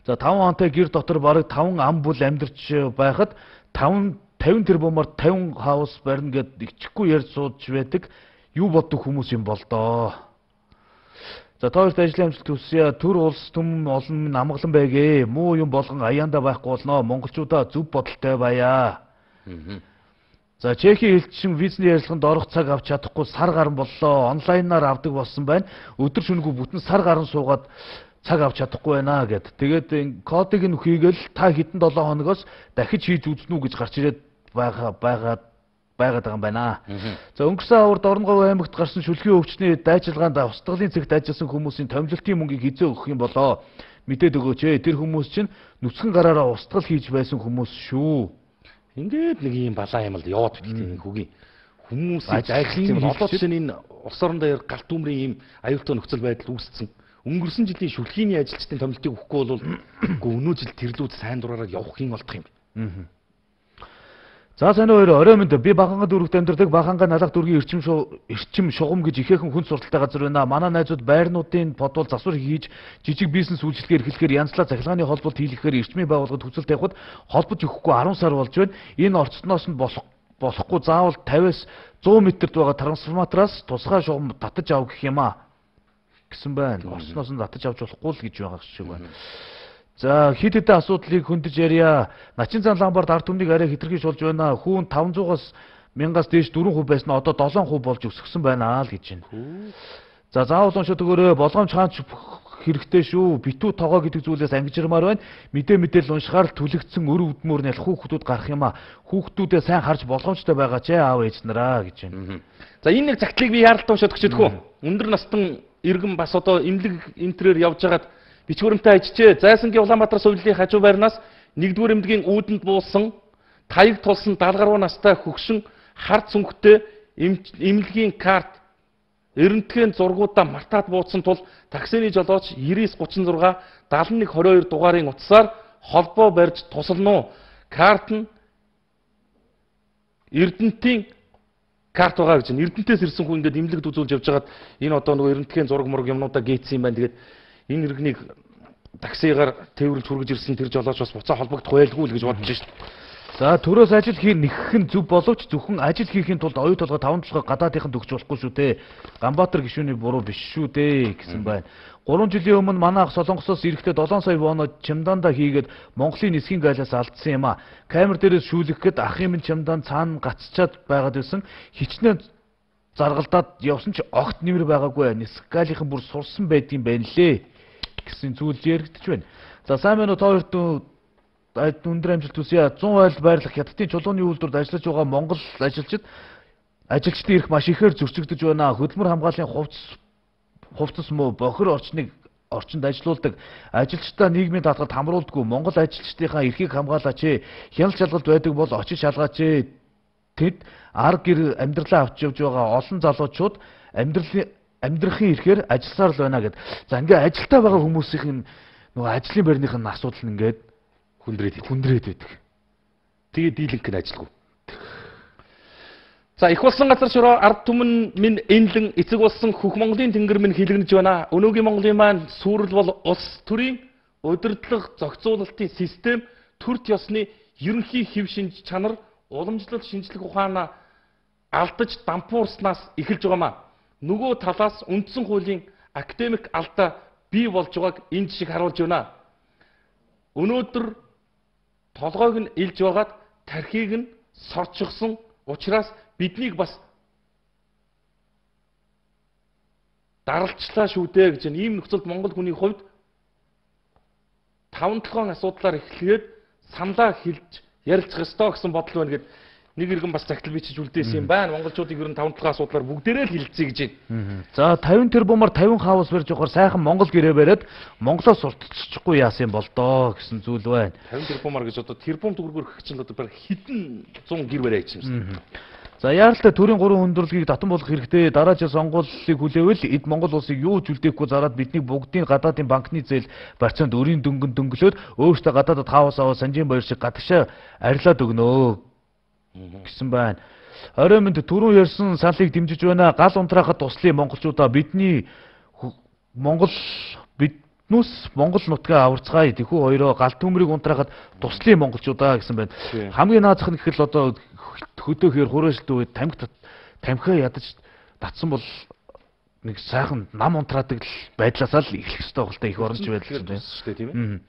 За 5 онтой гэр дотор бараг 5 ам бүл амьдарч байхад 50 тэрбумаар 50 хаус барина гэд ичхгүй ярьж суудж байдаг. Юу боддог хүмүүс юм бол доо. За тоорт ажлын амжилт хүсье. Төр улс төм олон амгалан байгээ. Муу юм болгон аяанда байхгүй болно. Монголчуудаа зөв бодолтой байя. За Чехийн элчин визний ярилцлаганд орох цаг авч чадахгүй сар гарan боллоо. Онлайнаар авдаг болсон байна. Өдөр шөнөгүй бүтэн сар гарan суугаад цаг авч чадахгүй байна гэд. Тэгээд кодыг нь үхийгээл та хэдэн 7 хоногоос дахиж хийж үзнэ үү гэж гарч ирээд байгаад байгаа юм байна. За өнгөрсөн аварт Оронгов аймагт гарсан шүлгийн өвчтний дайчилгаанд устгалын цэгт ажилласан хүмүүсийн томилолтын мөнгийг хизээ өгөх юм болоо. Мэдээд өгөөч ээ. Тэр хүмүүс чинь нүцгэн гараараа устгал хийж байсан хүмүүс шүү. Ингээд нэг юм балаа юм л яваад битгий хөгийн хүмүүсийн ажлын одоо чинь энэ улс орон дээр галт үмрийн ийм аюултай нөхцөл байдал үүссэн. Өнгөрсөн жилийн шүлхийний ажилчдын томилтыг өгөхгүй бол өнөө жил тэрлүүд сайн дураараа явах юм болдох юм. За сайн уу орой мэнд би Баханга дүүрэгт амьдардаг. Баханга налах дүүргийн эрчим шугам гэж ихээхэн хүн сурталтай газар байна. Манай найзууд байрнуудын бодвол засвар хийж жижиг бизнес үйлчлэгээр эхлэхээр янзлаа захилгааны холболт хийлгэхээр эрчмийн байгууллагад хүсэл тавихад холбож өгөхгүй 10 сар болж байна. Энэ орцноос нь болохгүй заавал 50-аас 100 метрт байгаа трансформатороос тусгай шугам татаж ав гэх юм аа гэсэн байна. Орцноос нь татаж авч болохгүй л гэж байгаа шиг байна. За хит хэдэн асуудлыг хөндөж ярья. Начин зан ламбард ард түмнийг арай хэтэрхий шулж байна. Хүүн 500-аас 1000-аас дээш 4% байсан одоо 7% болж өсгсөн байна л гэж байна. За заавал уншаад өгөөрэй. Болгоомж хаанч хэрэгтэй шүү. Битүү тогоо гэдэг зүйлээс ангижирмаар байна. Мэдээл уншихаар л түлэгдсэн өр үдмөр нэл хүүхдүүд гарах юм а. Хүүхдүүдээ сайн харж болгоомжтой байгаа ч аав ээж нараа гэж байна. За энэ нэг загтлыг би яаралтай уншаад өгч өгөх үү? Өндөр настан иргэн бас одоо имлэг энтрээр явж хагаад бичвэрлэмтэй ажижээ. Зайсангийн Улаанбаатар сувлын хажуу байрнаас 1-р эмнэлгийн үүдэнд буусан таяг тулсан 70 гаруй настай хөгшин хард сүнхтэй эмнэлгийн карт эрентгийн зургуудаа мартаад буудсан тул таксины жолооч 9936 7122 дугаарын утсаар холбоо барьж тусална уу? Карт нь Эрдэнтийн карт байгаа гэж. Эрдэнтээс ирсэн хүн ингээд эмнэлэгд үзүүлж явж хагаад энэ одоо нөгөө Эрдэнтгийн зураг мураг юмнуудаа гээцсэн юм байна. Тэгээд энэ иргэнийг таксигаар тээвэрлж хүргэж ирсэн тэр жолооч бас буцаа холбогдох байлгүй л гэж бодож шít. За төрөөс ажил хийх нь зөв боловч зөвхөн ажил хийхийн тулд оюу толгой 5 тушгай гадаадынхан төгч болохгүй шүү дээ. Ганбаатар гишүүний буруу биш шүү дээ гэсэн байна. 3 жилийн өмнө манай ах Солонгосоос ирэхдээ 7 сая вон чемданда хийгээд Монголын нисхийн гайлаас алдсан юм а. Камер дээрээс шүүлэхэд ахын минь чемдан цаана гацчаад байгаад байсан. Хичнээн заргалдаад явсан ч огт нэмэр байгаагүй. Нисэх гайлынхан бүр сурсан байдгийн байна лээ гэсэн зүйл яригдчих байна. За сайн байна уу та хоёрт өндөр амжилт хүсье. 100 ойл байрлах хятадын чулууны үйлдвэрт ажиллаж байгаа Монгол ажилчдын эрх маш ихээр зөрчигдөж байна. Хөдөлмөр хамгааллын хувцас муу бохир орчныг орчинд ажилуулдаг ажилчдаа нийгмийн даатгалд хамруулдаггүй. Монгол ажилчдынхаа эрхийг хамгаалаач. Хяналт шалгалт байдаг бол очиж шалгаач. Тэд арга гэр амьдралаа авч явж байгаа олон залуучууд амьдрахын эрхээр ажилласаар л байна гэд. За ингээ ажилтаа байгаа хүмүүсийн нөгөө ажлын байрных нь асуудал нь ингээд хүндрээд байдаг. Тэгээ дийлэнх нь ажилгүй. За их болсон газар шороо ард түмэн минь энлэн эцэг болсон хөх Монголын тэнгэр минь хилэгнэж байна. Өнөөгийн Монголын маань сүрэл бол улс төрийн удирдлага зохицуулалтын систем, төрт ёсны ерөнхий хэв шинж чанар, уламжлал шинжлэх ухаанаа алдаж дампуурснаас эхэлж байгаамаа. Нөгөө талаас үндсэн хуулийн академик алдаа бий болж байгааг энэ жишг харуулж байна. Өнөөдөр толгойг нь илж байгаад тархийг нь сорчихсон учраас биднийг бас даралчлаа шүү дээ гэж ийм нөхцөлд Монгол хүний хувьд 5-7 асуудлаар эхлээд саналаа хэлж ярилцах ёстой гэсэн бодол байна гэд нэг иргэн бас загтал бичиж үлдээсэн юм байна. Монголчуудыг ер нь 5-7 асуудлаар бүгдээрээ л хэлцээ гэж байна. За 50 тэрбумаар 50 хаус барьж явахаар сайхан Монгол гэрээ бариад Монголоос сурталччихгүй яасан бол доо гэсэн зүйл байна. 50 тэрбумаар гэж одоо тэрбум төгрөгөөр өгөх чинь одоо баг хэдэн 100 гэр бариа гэж юм. За яаралтай төрийн 3 хүндрэлгийг татан болгох хэрэгтэй. Дараа жил сонгуулийг хүлээвэл эд Монгол улсыг юу ч үлдээхгүй зараад бидний бүгдийн гадаадын банкны зээл барьцаанд өрийн дөнгөн дөнгөлөөд өөртөө гадаадад хаус аваа санжийн баяр шиг гадагшаа арилаад өгнө гэсэн байна. Орой мэнд түрүүн ярьсан салыг дэмжиж байна. Гал унтраахад туслая монголчуудаа биднээс Монгол нутгаа аварцгаая. Тэхүү хоёроо гал төмрийг унтраахад туслая монголчуудаа гэсэн байна. Хамгийн наазах нь гэхэл одоо хөдөөхээр хураашилт үед тамхиа ядаж татсан бол нэг сайхан нам унтраадаг байдлаасаа л эхлэх ёстой болтой их оронч байдал юм байна шүү дээ, тийм ээ.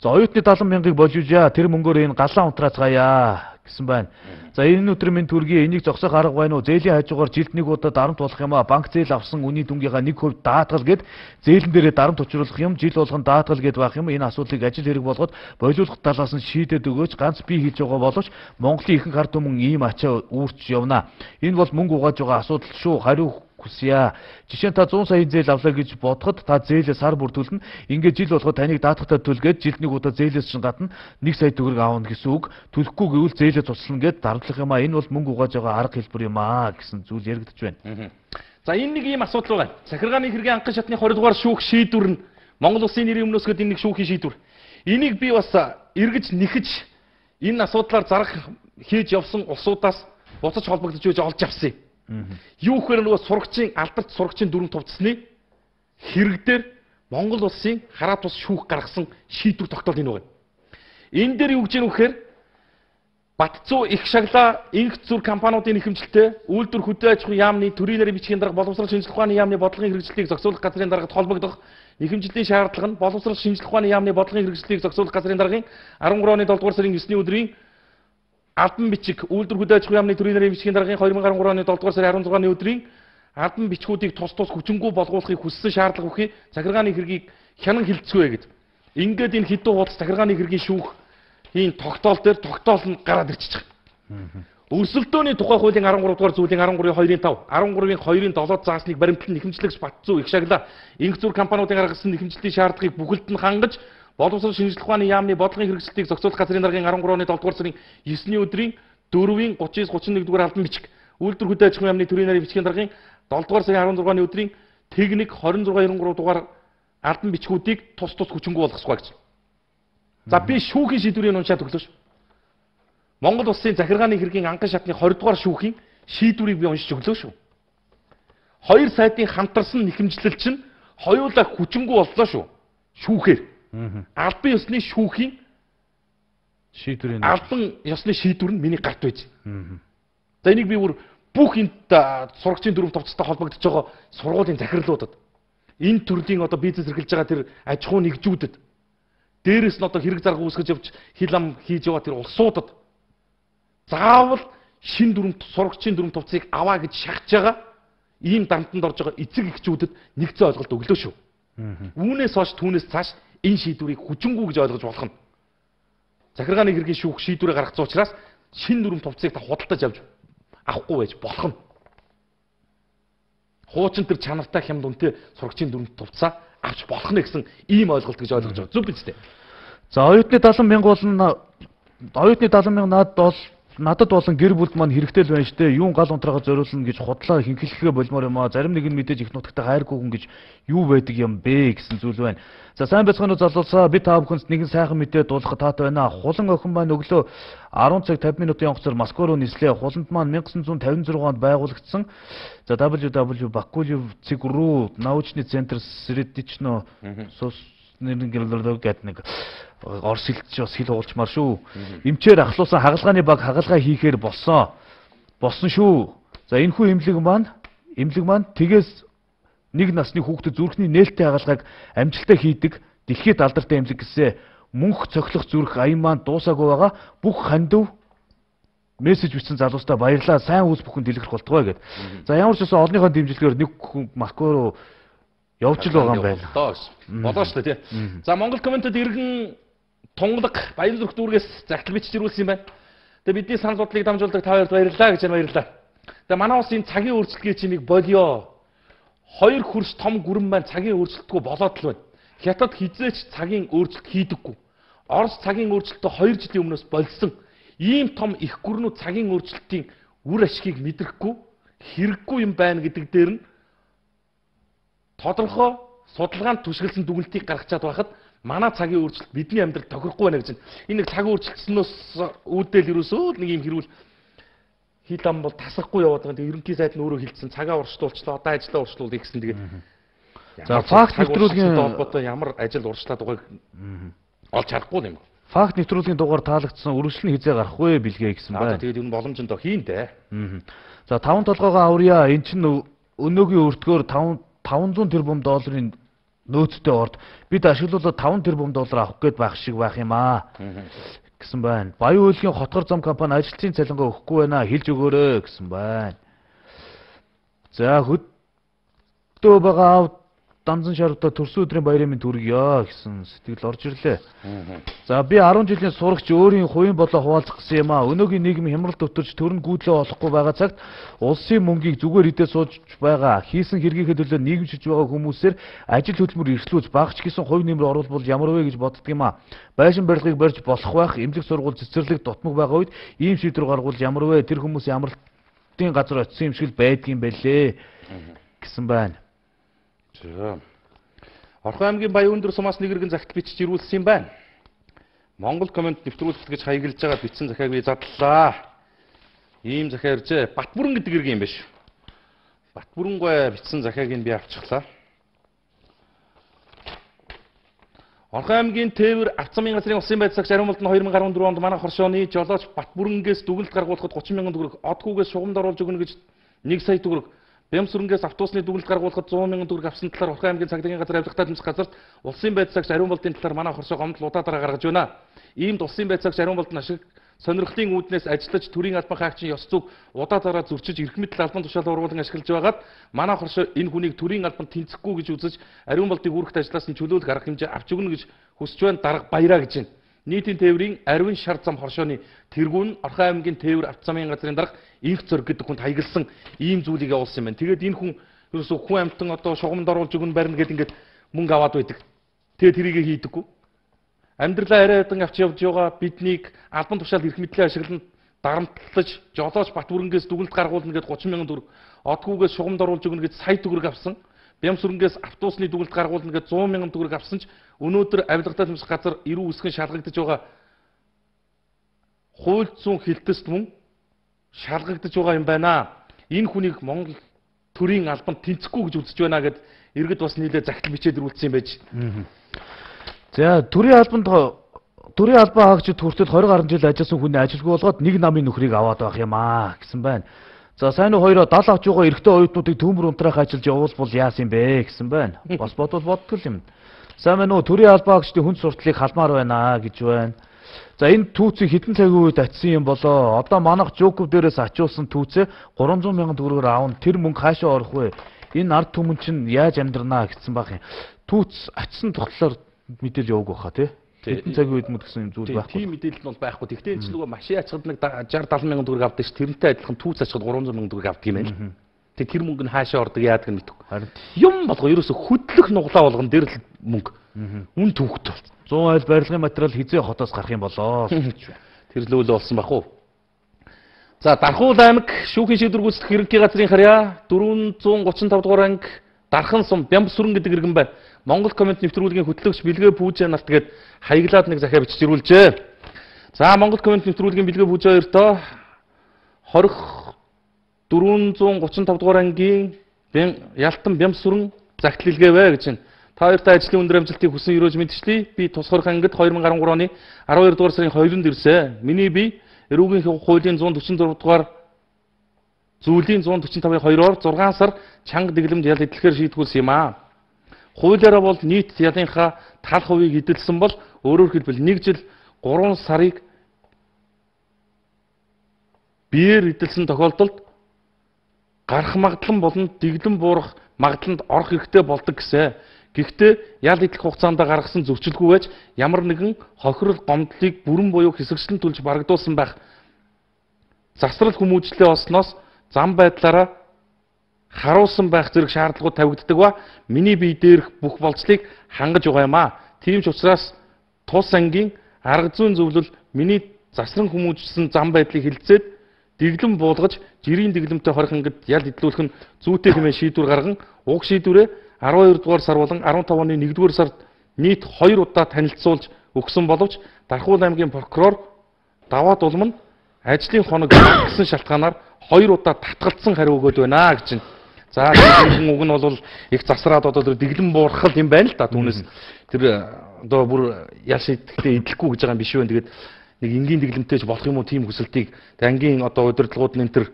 За оюутны 70 мянгаыг болжижаа тэр мөнгөөр энэ галаа унтраацгаая гэсэн байна. За энэ өдөр минь төргий энийг зогсоох арга байна уу? Зээлийн хажуугаар жилд нэг удаа дарамт болох юм а. Банк зээл авсан үний дүнгийнхаа 1% даатгал гэд зээлэн дээрээ дарамт учруулах юм, жил болгон даатгал гэд байх юм. Энэ асуудлыг ажил хэрэг болгоод бойлуулах талаас нь шийдээд өгөөч. Ганц би хийж байгаа боловч Монголын ихэнх ард түмэн ийм ачаа үүрч явна. Энэ бол мөнгө угааж байгаа асуудал шүү. Хариу хүсье. Жишээ нь та 100 сая зээл авлаа гэж бодоход та зээлээ сар бүр төлнө. Ингээд жил болгоод таныг даатгалтаа төлгээд жилд нэг удаа зээлээс чинь гадна 1 сая төгрөг аавна гэсэн үг. Төлөхгүй гэвэл зээлээ туслана гэд дарамтлах юм а. Энэ бол мөнгө угааж байгаа арга хэлбэр юм а гэсэн зүйл яригдж байна. За энэ нэг ийм асуудал байна. Захиргааны хэргийн анхан шатны 20 дугаар шүүх шийдвэр нь Монгол улсын нэрийн өмнөөсгöd энэ нэг шүүхийн шийдвэр. Энийг би бас эргэж нэхэж энэ асуудлаар зарах хийж явсан улсуудаас буцаж холбогдож байж олж авсан. Юу гэхээр нөгөө сурагчийн алдарт сурагчийн дүрм товцсны хэрэг дээр Монгол улсын хараа тус шүүх гаргасан шийдвэр тогтоол энэ байна. Энэ дээр юу гэж юм гэхээр Батцуу их шаглаа инх зүр компаниудын нэхэмжилтэй үйлдвэр хөдөө аж ахуйн яамны төрийн нарийн бичгийн дарга боловсрол шинжилх ухааны яамны бодлогын хэрэгжлийг зохицуулах газрын даргад холбогдох нэхэмжилтийн шаардлага нь боловсрол шинжилх ухааны яамны бодлогын хэрэгжлийг зохицуулах газрын даргын 13 оны 7 дугаар сарын 9-ний өдрийн албан бичиг үйлдвэр хөдөө аж ахуйн яамны төрийн нарийн бичгийн даргын 2013 оны 7 дугаар сарын 16-ны өдрийн албан бичгүүдийг тус хүчингү болгуулахыг хүссэн шаардлага бүхий захиргааны хэргийг хянан хилцгвэ гэд. Ингээд энэ хэдэн хуудас захиргааны хэргийн шүүх энэ тогтоол дээр тогтоол нь гараад ирчихэж байгаа. Өрсөлдөөний тухай хуулийн 13 дугаар зүйлийн 13-2-5, 13-2-7 заасныг баримтлан нэхэмжлэгч Батцуу их шаглаа инх зүр компаниудын гаргасан нэхэмжилтийн шаардлагыг бүхэлд нь хангаж боловсрол шинжилх ухааны яамны бодлогын хэрэгжилтийг зохицуулах газрын даргын 13 оны 7 дугаар сарын 9-ний өдрийн 4-ийн 39-31 дугаар албан бичиг үйлдвэр хөдөө аж ахуйн яамны төрийн нарийн бичгийн даргын 7 дугаар сарын 16-ны өдрийн техник 26-93 дугаар албан бичгүүдийг тус хүчингү болгосгоо гэж. За би шүүхийн шийдвэрийг уншаад өглөөш. Монгол улсын захиргааны хэргийн анхан шатны 20 дугаар шүүхийн шийдвэрийг би уншиж өглөө шүү. Хоёр сайдын хамтарсан нэхэмжлэл чинь хоёулаа хүчингү боллоо шүү. Шүүхээр. Албан ёсны шүүхийн Шийдвэрийн албан ёсны шийдвэр нь миний гарт байж. За энийг би бүр бүх энэ сурагчийн дүрм товцтой холбогдож байгаа сургуулийн захирлуудад энэ төрлийн одоо бизнес эрхэлж байгаа тэр аж ахуй нэгжүүдэд дээрээс нь одоо хэрэг зарга үүсгэж явж хил ам хийж яваа тэр улсуудад заавал шин дүрм сурагчийн дүрм товцыг аваа гэж шахаж байгаа ийм дамтанд орж байгаа эцэг эхчүүдэд нэгцэн ойлголт өглөө шүү. Үүнээс хойш түүнээс цааш энэ шийдвэрийг хүчингүү гэж ойлгож болох нь. Захиргааны хэргийн шүүх шийдвэрээ гаргацсан учраас шин дүрм товцыг та худалдаж авч авахгүй байж болох нь. Хуучин тэр чанартай хямд үнэтэй сурагчийн дүрм товцаа авч болох нэ гэсэн ийм ойлголт гэж ойлгож байгаа. Зөв биз дээ. За оюутны 70,000 болно. Оюутны 70,000 надад болон гэр бүлд маань хэрэгтэй л байна штэ. Юун гал унтраагаа зориулна гэж худлаа хинхэлхээ болмоор юм аа. Зарим нэг нь мэдээж их нутагтай хайргүй хүн гэж юу байдаг юм бэ гэсэн зүйл байна. За сайн байцгаана уу залуусаа. Би та бүхэнд нэгэн сайхан мэдээ дуулгах таатай байна. Хулан охин маань өглөө 10 цаг 50 минутын онгоцоор Москва руу нислээ. Хуланд маань 1956 онд байгуулагдсан. За WW Бакулев-Цигру научный центр Средично гэдэг нэг орс хэлч бас хэл уулчмаар шүү. Эмчээр ахлуулсан хагалгааны баг хагалгаа хийхээр болсон шүү. За энэхүү эмнэлэг маань тэгээс нэг насны хүүхдэд зүрхний нээлттэй хагалгааг амжилттай хийдэг дэлхийд алдартай эмнэлэг гэсэн мөнх цохилох зүрх аян маань дуусаагүй байгаа. Бүх хандив мессеж бичсэн залуустаа баярлалаа. Сайн үс бүхэнд дэлгэрэх болтугай гэд. За ямар ч байсан олонныхоо дэмжлэгээр нэг хүн Москва руу явж л байгаа юм байна. Болоо шүү дээ тий. За Монгол комментэд иргэн тунгалаг баян зүрх дүүргээс захидал бичиж ирүүлсэн юм байна. Тэгээ бидний санал бодлыг дамжуулдаг та хоёрт баярлалаа гэж баярлалаа. Тэгээ манай улсын цагийн өөрчлөлтийн чимийг болио. 2 хөрш том гүрэн маань цагийн өөрчлөлтгүй болоод л байна. Хятад хизээч цагийн өөрчлөлт хийдэггүй. Орос цагийн өөрчлөлтөө 2 жилийн өмнөөс болсон. Ийм том их гүрнүүд цагийн өөрчлөлтийн үр ашгийг мэдрэхгүй, хэрэггүй юм байна гэдэг дээр нь тодорхой судалгаанд түшиглсэн дүгнэлтийг гаргачаад байхад манай цагийн өөрчлөлт бидний амьдралд тохирохгүй байна гэж. Энэ нэг цаг өөрчлөлтснөөс үүдэл ерөөсөө нэг юм хэрүүл хил ам бол тасахгүй яваад байгаа. Тэгээ ерөнхий сайд нь өөрөө хэлсэн цагаа урьдчилуулчлаа, одоо ажлаа урьдчилуулъя гэсэн. Тэгээ за факт нэвтрүүлгийн холбоотой ямар ажил урьдчилаад байгааг олж харахгүй юм. Факт нэвтрүүлгийн дугаар таалагдсан үргэлжлэн хизээ гарах вэ билгээ гэсэн байна. Тэгээд энэ боломжтой хийн дээ. За 5 толгоогоо аврья. Эн чинь өнөөгийн өртгөөр 500 тэрбум долларын нөөцтэй орд бид ашиглуулаад 5 тэрбум доллар авах гээд байх шиг байх юм аа гэсэн байна. Баян үйлгийн хотгор зам компани ажилтны цалингаа өгөхгүй байна. Хэлж өгөөрэй гэсэн байна. За хөдөө байгаа Данзан шарвта төрсөн өдрийн баярын минь төргийа гэсэн сэтгэл орж ирлээ. За би 10 жилийн сурагч өөрийн хувийн болоо хуваалцах гэсэн юм аа. Өнөөгийн нийгэм хямралд өтөрч төрн гүйдлээ олохгүй байгаа цагт улсын мөнгийг зүгээр идээ сууж байгаа. Хийсэн хэргийнхээ төлөө нийгэмшиж байгаа хүмүүсээр ажил хөдөлмөр эрхлүүлж багч гэсэн хувь нэмэр оруулбал ямар вэ гэж боддөг юм аа. Байшин барилгыг барьж болох байх, эмнэлэг сургууль цэцэрлэг дутмаг байгаа үед ийм шийдвэр гаргуул ямар вэ? Тэр хүмүүс амралтын газар очисон юм шиг л байдгийн байлээ гэсэн байна. Орхон аймгийн Баян өндөр сумаас нэг иргэн захидал бичиж ирүүлсэн юм байна. Монгол комент нэвтрүүлэлт гэж хаягдж байгаа бичсэн захиаг би задлаа. Ийм захиа иржээ. Батбүрэн гэдэг иргэн юм биш. Батбүрэнгой бичсэн захиаг нь би авчихлаа. Орхон аймгийн Тээвэр Авцамын газрын улсын байцаагч Ариун Болдон 2014 онд манай хоршооны жолооч Батбүрэнгээс дүгнэлт гаргуулахад 30,000 төгрөг, одгүйгээс шугамд оруулж өгнө гэж 1 сая төгрөг, Бямсүрэнгээс автобусны дүгнэлт гаргуулахад 100,000 төгрөг авсан талаар Орхон аймгийн цагдаагийн газар авилгатаа дэмжих газарт улсын байцаагч Ариун Болдын талаар манай хоршоо гомдол удаа дараа гаргаж байна. Иймд улсын байцаагч Ариун Болдон ашиг сонирхлын үүднээс ажиллаж төрийн албан хаагчийн ёс зүйг удаа дараа зөрчиж эрх мэдэл албан тушаал уруулан ашиглаж байгаад манай хоршоо энэ хүнийг төрийн албанд тэнцэхгүй гэж үзэж Ариун Болдыг үүрэгт ажиллаас нь чөлөөлөх арга хэмжээ авч өгнө гэж хүсэж байна. Дарга баяраа гэж байна. Нийтийн тээврийн Ариун шар зам хоршооны тэргүүн Орхон аймгийн Тээвэр Авцамын газрын дарга инх зөрг гэдэг хүнд хаягдсан ийм зүйлийг явуулсан юм байна. Тэгээд энэ хүн ерөөсөө хүн амтан одоо шугамд оруулж өгнө барина гэдэг ингээд мөнгө аваад байдаг. Тэгээд тэрийг хийдэггүй. Амьдралаа арай ядан авч явж байгаа биднийг албан тушаал эрх мэдлээ ашиглан дарамтлаж жолооч Батбүрэнгээс дүгнэлт гаргуулна гэд 30,000 төгрөг, одгүйгээс шугамд оруулж өгнө гэж сая төгрөг авсан. Бямсүрэнгээс автобусны дүгнэлт гаргуулна гэд 100,000 төгрөг авсан ч өнөөдөр авилгатаа дэмжих газар эрүү үсгэн шалгагдаж байгаа хууль зүйн хэлтэст мөн шалгагдаж байгаа юм байна. Энэ хүнийг Монгол төрийн албанд тэнцэхгүй гэж үзэж байна гэд иргэд бас нийлээ захидал бичээд ирүүлсэн юм байж. За төрийн албанд төрийн албан хаагчид хүртэл 20 гаруй жил ажилласан хүний ажилгүй болгоод нэг намын нөхрийг аваад байх юм аа гэсэн байна. За сайн уу хоёроо 70 авч байгаа эрэгтэй оюутнуудыг төмөр унтраах ажилж явуулбал яасан бэ гэсэн байна. Бас бодвол бодтол юм. Сайн байна уу төрийн албан хаагчдын хүн сурталыг халмаар байна гэж байна. За энэ түүцийг хэдэн цагийн үед атсан юм болоо. Одоо манайх Жоков дээрээс ачуулсан түүцээ 300 мянган төгрөгөөр аавн тэр мөнгө хаашаа орох вэ? Энэ ард түмэн чинь яаж амьдрнаа гэсэн баг юм. Түүц ачсан тоглолоор мэдээлэл явууг баха тий. Хэдэн цагийн үед мөд гэсэн зүйл байхгүй. Тийм мэдээлэл нь бол байхгүй. Тэгтээ энэ ч нөгөө машин ачхад нэг 60-70 мянган төгрөг авдаг ш. Тэрнтэй адилхан түүц ачхад 300 мянган төгрөг авдаг юм байна. Тэг тэр мөнгө нь хаашаа ордог яадаг нь мэдгүй. Харин юм болго ерөөсө хөдлөх нуглаа болгон дээр л мөнгө. Үн түүхт бол. 100 айл барилгын материал хизээ хотоос гарах юм болоо. Тэр лөөл болсон бах уу. За Дархуул аймаг шүүхийн шийдвэр гүйцэтгэх ерөнхий газрын харьяа 435 дугаар анги Дархан сум Бямб сүрэн гэдэг иргэн байна. Монгол коммент нэвтрүүлгийн хөтлөгч Билгээ Пүүжэ нарт гээд хаяглаад нэг захиа бичиж ирүүлжээ. За Монгол коммент нэвтрүүлгийн Билгээ Пүүжэ хоёртоо 435 дугаар ангийн Ялтан Бямб сүрэн загтал илгээвэ гэж байна. Та хоёртай ажлын өндөр амжилтыг хүсэн өрөөж мэдчлээ. Би тус хорих ангид 2013 оны 12 дугаар сарын 2-нд ирсэн. Миний бие эрүүгийн хуулийн 146 дугаар зүйлийн 145-ын 2-оор 6 сар чанга дэглэмд ял эдлэхээр шийдгүүлсэн юм аа. Хуулиараа бол нийт ялынхаа тал хувийг эдэлсэн бол өөрөөр хэлбэл 1 жил 3 сарыг биеэр эдэлсэн тохиолдолд гарах магадлал болон дэглэм буурах магадлалд орох хэрэгтэй болдог гэсэн. Гэхдээ ял эдлэх хугацаанд гаргасан зөрчилгүй байж ямар нэгэн хохирол гомдлыг бүрэн буюу хэсэгчлэн төлж барагдуулсан байх. Засрал хүмүүжлээ олсноос зам байдлаараа харуулсан байх зэрэг шаардлагууд тавигддаг ба миний бие дээрх бүх болцлыг хангаж байгаа юм аа. Тийм ч учраас тус ангийн арга зүйн зөвлөл миний засран хүмүүжсэн зам байдлыг хилцээд дэглэм буулгаж жирийн дэглэмтэй хорих ангид ял эдлүүлэх нь зүйтэй хэмээн шийдвэр гарган уг шийдвэрээ 12 дугаар сар болон 15 оны 1 дугаар сард нийт 2 удаа танилцуулж өгсөн боловч Дархуул аймгийн прокурор даваа дулам нь ажлын хоног гэсэн шалтгаанаар 2 удаа татгалцсан хариу өгөөд байна гэж байна. За энэ үг нь бол их засраад одоо тэр дэглэм буурхал юм байна л да. Түүнээс тэр одоо бүр ял шийдэхдээ идэхгүй гэж байгаа юм биш үү. Тэгээд нэг энгийн дэглэмтэйч болох юм уу тийм хүсэлтийг ангийн одоо удирдлагууд нь энэ төр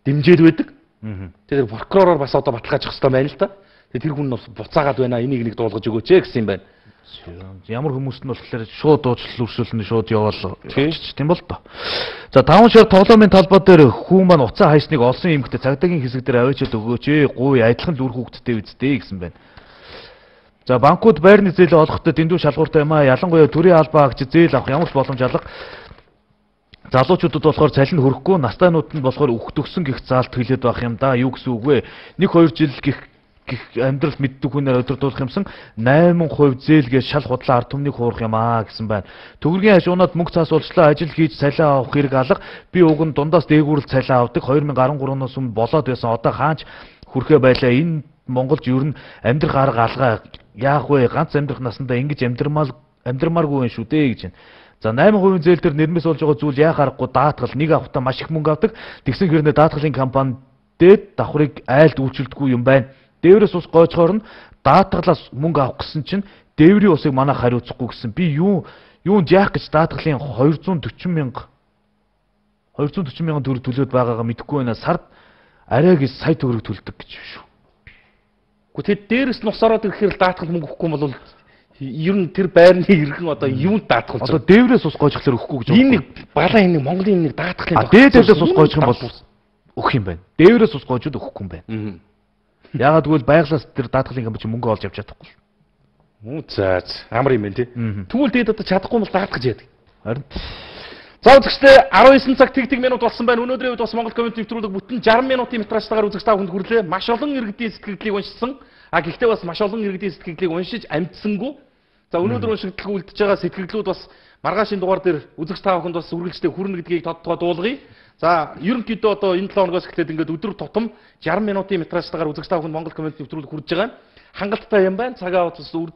дэмжиж байдаг. Тэгээд прокуророор бас одоо баталгаажих хэрэгтэй байна л да. Тэр хүн бол буцаагаад байна. Энийг нэг дуулгаж өгөөч гэсэн юм байна. Ямар хүмүүст нь болохоор шууд уучлал өршөөлнө шууд яваал тийм бол тоо. За 5 шар тоглоомын талбай дээр хүн маань уцаа хайсныг олсон эмэгтэй цагдаагийн хэсэг дээр авчиад өгөөч. Гуй адилхан л үр хүүхдтэй үздэй гэсэн байна. За банкуд байрны зээл олохдоо дэндүү шалгууртай юм аа. Ялангуяа төрийн албан хаагч зээл авах ямар ч боломж алга. Залуучуудад болохоор цалин хөрөхгүй, настайнууд нь болохоор үхт өгсөн гих заалт хэлээд байх юм да. Юу гэсэн үг вэ? 1-2 жил гих амьдрал мэддэг хүнээр удирдуулах юмсан 8% зээлгээ шал худлаа ард түмнийг хуурах юм аа гэсэн байна. Төгрөгийн хажуунаад мөнгө цаас уулчлаа ажил хийж цалиа авах хэрэг алга. Би уг нь дундаас дээгүүрэл цалиа авдаг 2013-оос өмнө болоод байсан. Одоо хаанч хүрхээ байлаа. Энэ Монголд ер нь амьдрах арга алгаа яах вэ? Ганц амьдрах насандаа ингэж амьдрмааргүй юм шүү дээ гэж байна. За 8% зээл дээр нэрмэс болж байгаа зүйл яах аргагүй даатгал нэг авахтаа маш их мөнгө авдаг. Тэгсэн хэрнээ даатгалын компани дээд давхрыг айлд үйлчилдэггүй юм байна. Дээврээс ус гойцохоор нь даатгалаас мөнгө авах гэсэн чинь дээврийн усыг манайх хариуцахгүй гэсэн. Би юунд яах гэж даатгалын 240 мянга төгрөг төлөөд байгаагаа мэдэхгүй байна. Сард арай гэж сая төгрөг төлдөг гэж шүү. Гэхдээ тэд дээрээс нь ус ороод ирэхээр даатгал мөнгө өгөхгүй бол ер нь тэр байрны иргэн одоо юунд даатгалж байгаа. Одоо дээврээс ус гойцохлоор өгөхгүй гэж. Энэ нэг балаа энэ Монголын нэг даатгалын дээврээс ус гойцох юм бол өгөх юм байна. Дээврээс ус гойчод өгөхгүй юм байна. Ягаад гэвэл байглаас тэр даатгалын компани мөнгө олж авч чадахгүй. Муу заа амар юм байна тий. Тэгвэл дээд одоо чадахгүй бол даатгаж яадаг. Харин. За үзэгчдээ 19 цаг тэг минут болсон байна. Өнөөдрийн үед бас Монгол коммент нэвтрүүлэг бүтэн 60 минутын метражтайгаар үзэгч та бүхэнд хүрлээ. Маш олон иргэдийн сэтгэлдлийг уншсан. Гэхдээ бас маш олон иргэдийн сэтгэлдлийг уншиж амжсангүй. За өнөөдөр уншигдах үлдэж байгаа сэтгэлдлүүд бас маргаашийн дугаар дээр үзэгч та бүхэнд бас үргэлжлээ хүрнэ гэдгийг тодтогоо дуулгая. За ерөнхийдөө одоо энэ 7 хоногоос эхлээд ингээд өдөр тутам 60 минутын метражтайгаар үзэгч та бүхэнд Монгол коммент нэвтрүүлэг хүрж байгаа. Хангалттай юм байна. Цагаа бас үр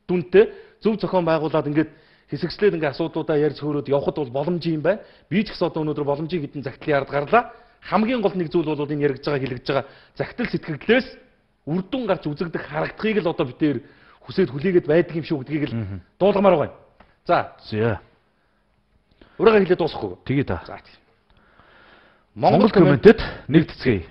дүнтэй зөв зохион байгуулад ингээд хэсэгчлээд ингээд асуудлуудаа ярьж хөөрөөд явхад бол боломжтой юм байна. Би ч гэсэн одоо өнөөдөр боломжийг хэдэн загтлын ард гарлаа. Хамгийн гол нэг зүйл бол энэ яригдж байгаа хэлэгдэж байгаа загтал сэтгэлдлээс үр дүн гарч үзэгдэх харагдахыг л одоо бид нэр хүсээд хүлээгээд байдаг юм шүү гэдгийг л дуулгамаар байна. За. За. Ураагаа хэлээд дуусахгүй. Тэгээ та. За. Монгол комментэд нэгтгэцгээе.